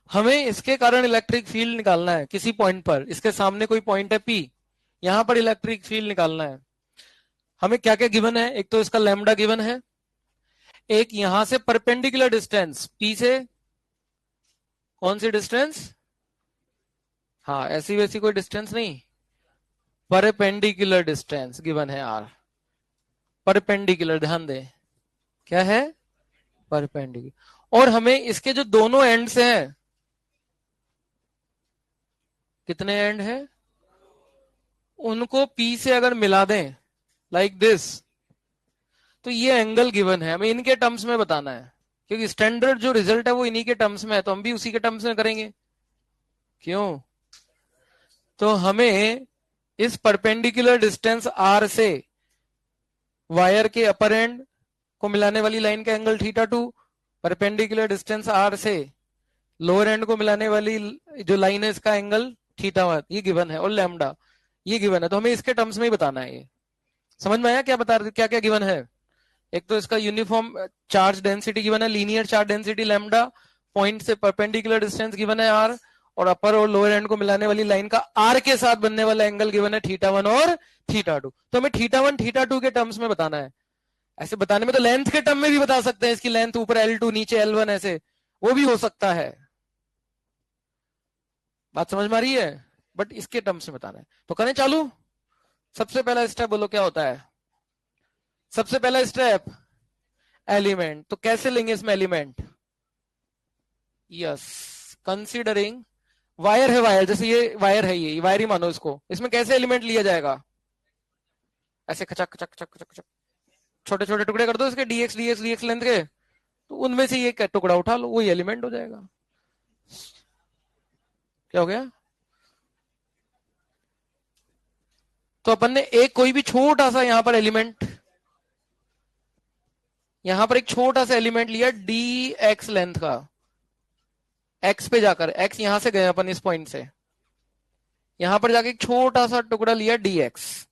हमें इसके कारण इलेक्ट्रिक फील्ड निकालना है किसी पॉइंट पर। इसके सामने कोई पॉइंट है पी, यहां पर इलेक्ट्रिक फील्ड निकालना है। हमें क्या क्या गिवन है? एक तो इसका लैम्डा गिवन है, एक यहां से परपेंडिकुलर डिस्टेंस पी से, कौन सी डिस्टेंस? हाँ, ऐसी वैसी कोई डिस्टेंस नहीं, परपेंडिकुलर डिस्टेंस गिवन है आर। परपेंडिकुलर, ध्यान दे, क्या है? परपेंडिकुलर। और हमें इसके जो दोनों एंड्स हैं, कितने एंड है, उनको पी से अगर मिला दें लाइक दिस, तो ये एंगल गिवन है। हमें इनके टर्म्स में बताना है, क्योंकि स्टैंडर्ड जो रिजल्ट है वो इन्हीं के टर्म्स में है, तो हम भी उसी के टर्म्स में करेंगे। क्यों? तो हमें इस परपेंडिकुलर डिस्टेंस आर से वायर के अपर एंड को मिलाने वाली लाइन का angle theta two, perpendicular distance r से लोअर एंड को मिलाने वाली जो लाइन है इसका एंगल थीटा वन ये गिवन है और लैम्डा ये गिवन है, तो हमें इसके टर्म्स में ही बताना है। ये समझ में आया क्या बता रहे, क्या क्या गिवन है? एक तो इसका यूनिफॉर्म चार्ज डेंसिटी गिवन है, linear charge density lambda, point से परपेंडिकुलर डिस्टेंस गिवन है आर, और अपर और लोअर एंड को मिलाने वाली लाइन का आर के साथ बनने वाला एंगल गिवन है थीटा वन और थीटा टू। तो हमें थीटा वन थीटा टू के टर्म्स में बताना है। ऐसे बताने में तो लेंथ के टर्म में भी बता सकते हैं, इसकी लेंथ ऊपर L2 नीचे L1 ऐसे वो भी हो सकता है। बात समझ में आ रही है? बट इसके टर्म्स में बताना है। तो करें चालू। सबसे पहला स्टेप बोलो क्या होता है? सबसे पहला स्टेप एलिमेंट। तो कैसे लेंगे इसमें एलिमेंट? यस, कंसीडरिंग वायर है, वायर जैसे ये वायर है, ये वायर ही मानो इसको। इसमें कैसे एलिमेंट लिया जाएगा? ऐसे खचक खचक खचक खचक खचक छोटे छोटे टुकड़े कर दो इसके डीएक्स डीएक्स डीएक्स लेंथ के, तो उनमें से ये टुकड़ा उठा लो, वही एलिमेंट हो जाएगा। क्या हो गया? तो अपन ने एक कोई भी छोटा सा यहां पर एलिमेंट, यहां पर एक छोटा सा एलिमेंट लिया डी एक्स लेंथ का, एक्स पे जाकर, एक्स यहां से गए अपन इस पॉइंट से, यहां पर जाके एक छोटा सा टुकड़ा लिया डी एक्स।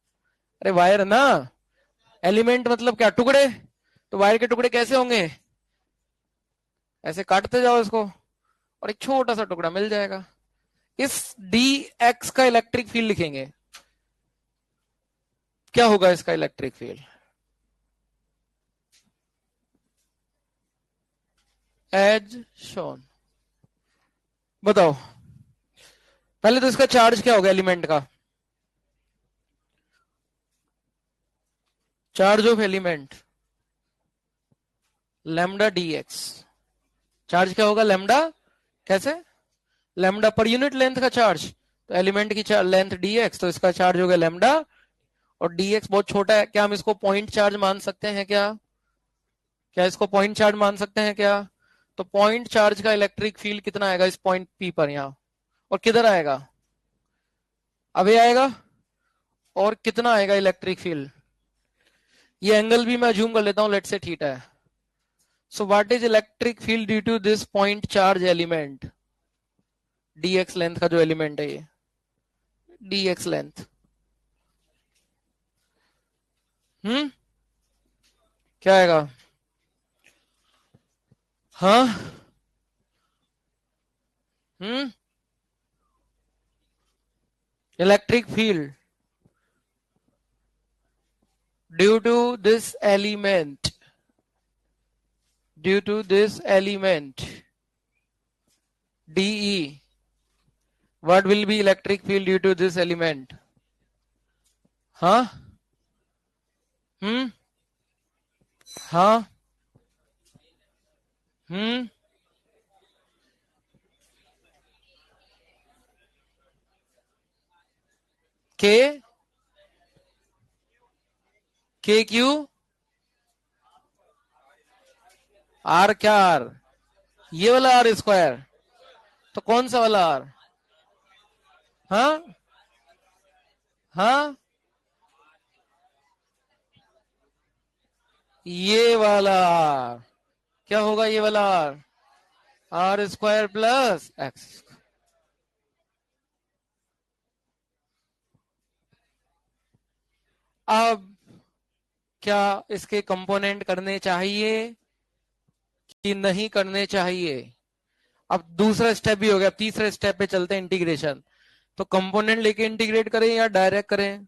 अरे वायर ना, एलिमेंट मतलब क्या? टुकड़े। तो वायर के टुकड़े कैसे होंगे? ऐसे काटते जाओ इसको और एक छोटा सा टुकड़ा मिल जाएगा। इस डी एक्स का इलेक्ट्रिक फील्ड लिखेंगे। क्या होगा इसका इलेक्ट्रिक फील्ड? As shown. बताओ पहले तो इसका चार्ज क्या होगा एलिमेंट का? Charge of element lambda D x. Charge क्या होगा? लैम्डा। कैसे? लैम्डा पर यूनिट लेंथ का चार्ज, तो एलिमेंट की लेंथ डी एक्स, तो इसका चार्ज होगा लैम्डा। और डी एक्स बहुत छोटा है, क्या हम इसको पॉइंट चार्ज मान सकते हैं क्या? क्या इसको पॉइंट चार्ज मान सकते हैं क्या? तो पॉइंट चार्ज का इलेक्ट्रिक फील्ड कितना आएगा इस पॉइंट पी पर यहां, और किधर आएगा? अवे आएगा। और कितना आएगा इलेक्ट्रिक फील्ड? ये एंगल भी मैं अज्यूम कर लेता हूं, लेट से थीटा है। So what is electric field due to this point charge element? dx length का जो एलिमेंट है ये dx लेंथ। क्या आएगा? हाँ। Electric field due to this element, due to this element de, what will be electric field due to this element? हाँ हाँ के के क्यू आर। क्या आर? ये वाला आर स्क्वायर। तो कौन सा वाला आर? हाँ हाँ ये वाला आर। क्या होगा ये वाला r? R square plus x. अब क्या इसके कंपोनेंट करने चाहिए कि नहीं करने चाहिए? अब दूसरा स्टेप भी हो गया, तीसरे स्टेप पे चलते हैं, इंटीग्रेशन। तो कंपोनेंट लेके इंटीग्रेट करें या डायरेक्ट करें?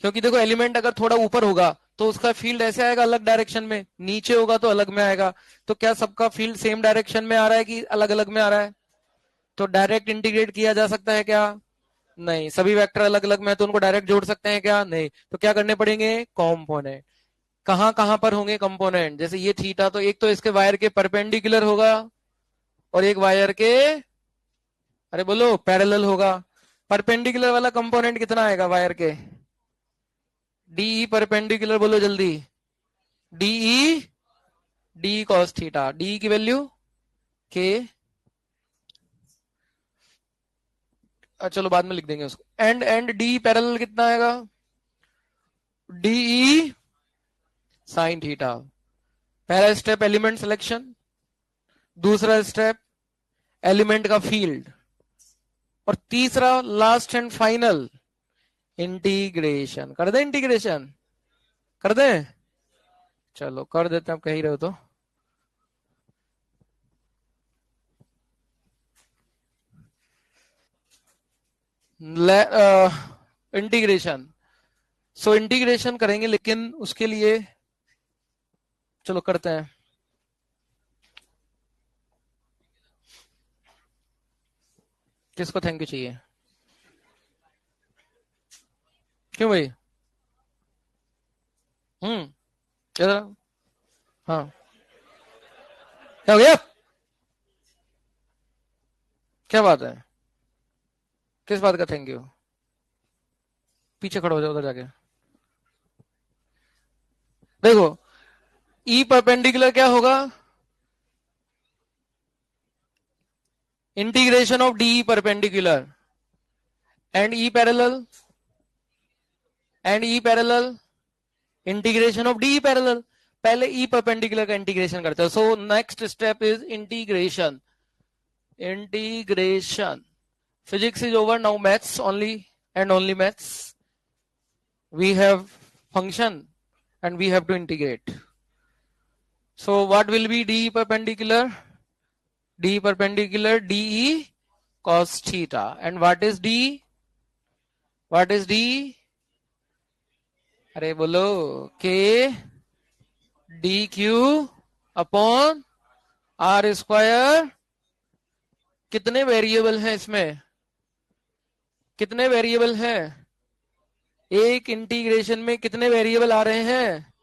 क्योंकि देखो एलिमेंट अगर थोड़ा ऊपर होगा तो उसका फील्ड ऐसे आएगा अलग डायरेक्शन में, नीचे होगा तो अलग में आएगा। तो क्या सबका फील्ड सेम डायरेक्शन में आ रहा है कि अलग अलग में आ रहा है? तो डायरेक्ट इंटीग्रेट किया जा सकता है क्या? नहीं। सभी वेक्टर अलग अलग में है तो उनको डायरेक्ट जोड़ सकते हैं क्या? नहीं। तो क्या करने पड़ेंगे? कॉम्पोनेंट। कहां कहां पर होंगे कंपोनेंट? जैसे ये थीटा, तो एक तो इसके वायर के परपेंडिकुलर होगा और एक वायर के, अरे बोलो, पैरेलल होगा। परपेंडिकुलर वाला कंपोनेंट कितना आएगा वायर के? डीई परपेंडिकुलर, बोलो जल्दी। D E d cos theta, d की वैल्यू के, चलो बाद में लिख देंगे उसको। एंड एंड डी पैरेलल कितना आएगा? D E sine theta. पहला स्टेप एलिमेंट सिलेक्शन, दूसरा स्टेप एलिमेंट का फील्ड। और तीसरा लास्ट एंड फाइनल इंटीग्रेशन। कर दे इंटीग्रेशन, कर दे, चलो कर देते हैं, आप कह ही रहे हो तो। इंटीग्रेशन, सो इंटीग्रेशन करेंगे, लेकिन उसके लिए चलो करते हैं। किसको थैंक यू चाहिए? क्यों भाई? इधर आओ। हाँ, क्या हो गया? क्या बात है? किस बात का थैंक यू? पीछे खड़े हो जाओ उधर जाके। देखो, ई परपेंडिकुलर क्या होगा? Integration of D perpendicular and E parallel, and E parallel integration of D parallel. पहले ई परपेंडिकुलर का इंटीग्रेशन करते हैं। So next step is integration. Integration, physics is over, now maths only and only maths. We have function and we have to integrate. So what will be d perpendicular? D perpendicular de cos theta. And what is d? What is d? अरे बोलो, k dq upon r square. कितने variable हैं इसमें? कितने variable हैं? एक integration में कितने वेरिएबल आ रहे हैं?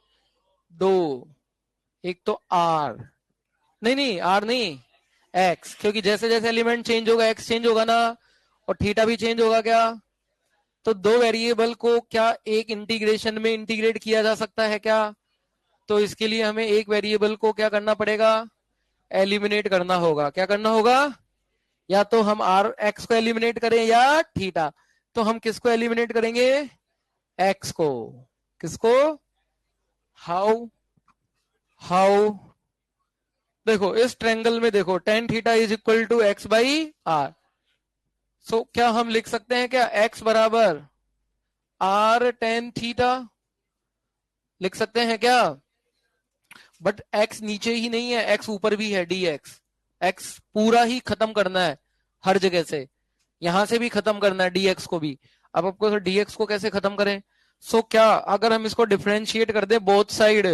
दो। एक तो आर, नहीं नहीं आर नहीं, एक्स, क्योंकि जैसे जैसे एलिमेंट चेंज होगा एक्स चेंज होगा ना, और थीटा भी चेंज होगा क्या? तो दो वेरिएबल को क्या एक इंटीग्रेशन में इंटीग्रेट किया जा सकता है क्या? तो इसके लिए हमें एक वेरिएबल को क्या करना पड़ेगा? एलिमिनेट करना होगा। क्या करना होगा? या तो हम आर एक्स को एलिमिनेट करें या थीटा। तो हम किसको एलिमिनेट करेंगे? एक्स को। किसको? हाउ? हाउ? देखो इस ट्रायंगल में देखो, tan theta is equal to x by r. So क्या हम लिख सकते हैं क्या एक्स बराबर आर टेन थीटा? लिख सकते हैं क्या? बट एक्स नीचे ही नहीं है, एक्स ऊपर भी है, डी एक्स। एक्स पूरा ही खत्म करना है हर जगह से, यहां से भी खत्म करना है डीएक्स को भी। अब आपको डीएक्स को कैसे खत्म करें? सो क्या अगर हम इसको डिफरेंशिएट कर दे both side,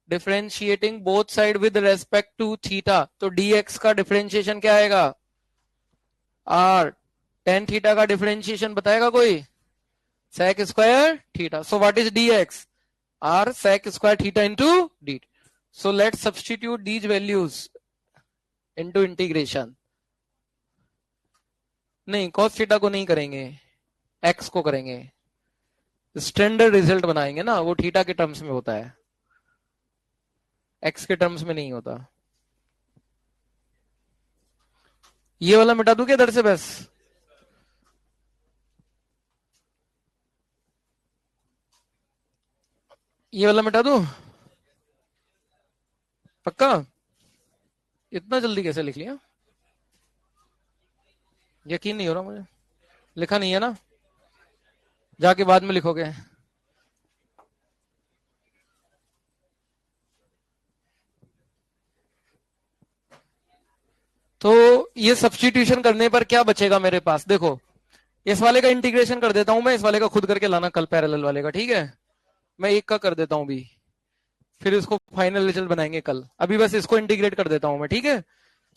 differentiating both side with respect to theta, तो डीएक्स का डिफरेंशिएशन क्या आएगा? आर टेन थीटा का डिफरेंशिएशन बताएगा कोई? Sec square theta. So what is d x? R sec square theta into d. So let substitute these values into integration. नहीं, cos theta को नहीं करेंगे, एक्स को करेंगे। स्टैंडर्ड रिजल्ट बनाएंगे ना, वो थीटा के टर्म्स में होता है, एक्स के टर्म्स में नहीं होता। ये वाला मिटा दूं क्या इधर से? बस ये वाला मिटा दूं? पक्का? इतना जल्दी कैसे लिख लिया? यकीन नहीं हो रहा मुझे। लिखा नहीं है ना? जाके बाद में लिखोगे। तो ये सब्स्टिट्यूशन करने पर क्या बचेगा मेरे पास? देखो, इस वाले का इंटीग्रेशन कर देता हूं मैं, इस वाले का खुद करके लाना कल पैरेलल वाले का, ठीक है? मैं एक का कर देता हूं भी, फिर इसको फाइनल रिजल्ट बनाएंगे कल। अभी बस इसको इंटीग्रेट कर देता हूं मैं, ठीक है?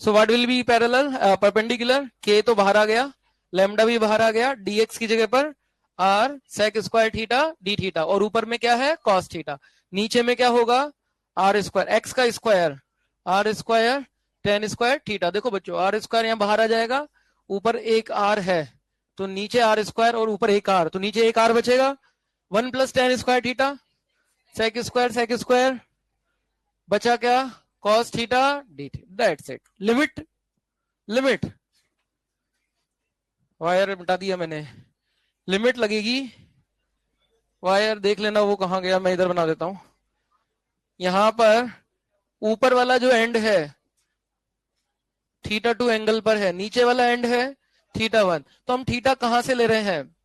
So what will B parallel perpendicular? के तो बाहर आ गया, लैम्डा भी बाहर आ गया, डीएक्स की जगह पर r sec square theta d theta, और ऊपर में क्या है? Cos theta. नीचे में क्या होगा? आर स्क्वायर, एक्स का square, r square tan square theta. देखो बच्चों, आर स्क्वायर यहां बाहर आ जाएगा, ऊपर एक आर है तो नीचे आर स्क्वायर, और ऊपर एक आर तो नीचे एक आर बचेगा। One plus tan square theta sec square, बचा क्या? Cos theta d theta, that's it. Limit, limit wire मिटा दिया मैंने, लिमिट लगेगी। वायर देख लेना वो कहां गया, मैं इधर बना देता हूं। यहां पर ऊपर वाला जो एंड है थीटा टू एंगल पर है, नीचे वाला एंड है थीटा 1। तो हम थीटा कहां से ले रहे हैं?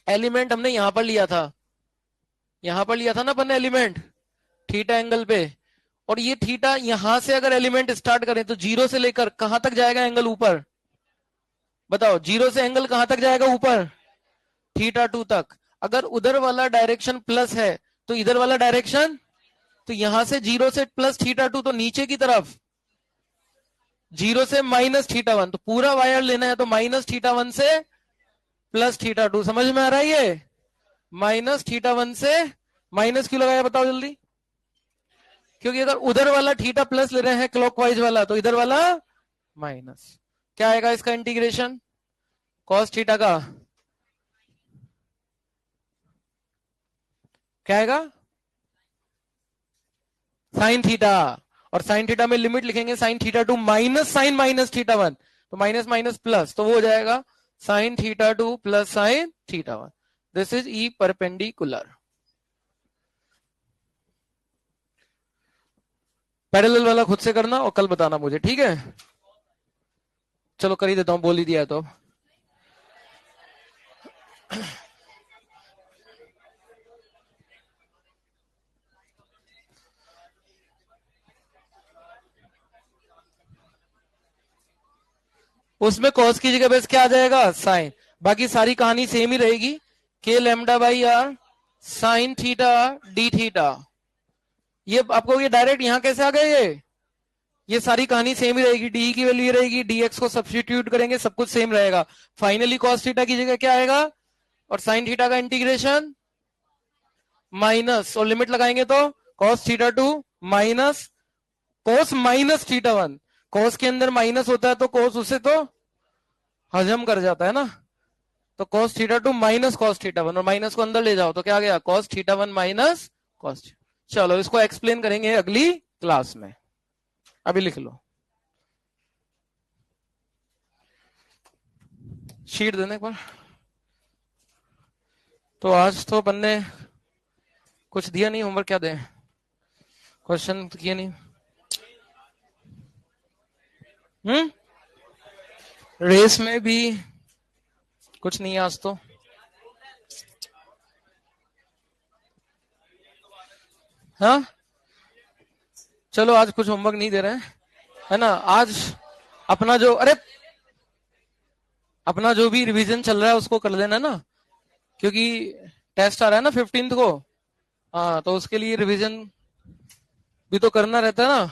एलिमेंट हमने यहां पर लिया था, यहां पर लिया था ना अपन ने एलिमेंट थीटा एंगल पे। और ये थीटा यहां से अगर एलिमेंट स्टार्ट करें तो जीरो से लेकर कहां तक जाएगा एंगल ऊपर? बताओ, जीरो से एंगल कहां तक जाएगा ऊपर? थीटा 2 तक। अगर उधर वाला डायरेक्शन प्लस है तो इधर वाला डायरेक्शन, तो यहां से जीरो से प्लस थीटा 2 तो नीचे की तरफ, जीरो से माइनस थीटा 1, तो पूरा वायर लेना है तो माइनस थीटा 1 से प्लस थीटा 2। समझ में आ रहा है? ये माइनस थीटा 1 से माइनस क्यों लगाया बताओ जल्दी? क्योंकि अगर उधर वाला थीटा प्लस ले रहे हैं क्लॉकवाइज वाला, तो इधर वाला माइनस। क्या आएगा इसका इंटीग्रेशन? कॉस थीटा का क्या आएगा? Sine theta. और साइन थीटा में लिमिट लिखेंगे sine theta 2 minus sign minus theta 1, तो माइनस माइनस प्लस, तो वो हो जाएगा sine theta 2 plus sine theta 1। This is E perpendicular. Parallel वाला खुद से करना और कल बताना मुझे, ठीक है? चलो कर ही देता हूं, बोल ही दिया तो। उसमें कॉस की जगह बेस क्या आ जाएगा? साइन। बाकी सारी कहानी सेम ही रहेगी, k lambda by r sine theta d theta. ये आपको ये डायरेक्ट यहां कैसे आ गए? ये सारी कहानी सेम ही रहेगी, डी की वैल्यू ये रहेगी, डीएक्स को सब्स्टिट्यूट करेंगे, सब कुछ सेम रहेगा। फाइनली कॉस थीटा की जगह क्या आएगा? और साइन थीटा का इंटीग्रेशन माइनस, और लिमिट लगाएंगे तो cos theta 2 minus cos minus theta 1। Cos के अंदर माइनस होता है तो कॉस उसे तो हजम कर जाता है ना, तो cos theta 2 minus cos theta 1, और माइनस को अंदर ले जाओ तो क्या आ गया? Cos theta 1 minus cos. चलो इसको एक्सप्लेन करेंगे अगली क्लास में, अभी लिख लो शीट देने पर। तो आज तो अपन ने कुछ दिया नहीं, होमवर्क क्या दें? क्वेश्चन तो किए नहीं। रेस में भी कुछ नहीं है आज तो। हाँ चलो आज कुछ होमवर्क नहीं दे रहे हैं, है ना? आज अपना जो, अरे अपना जो भी रिवीजन चल रहा है उसको कर लेना ना, क्योंकि टेस्ट आ रहा है ना 15th को। हाँ तो उसके लिए रिवीजन भी तो करना रहता है ना।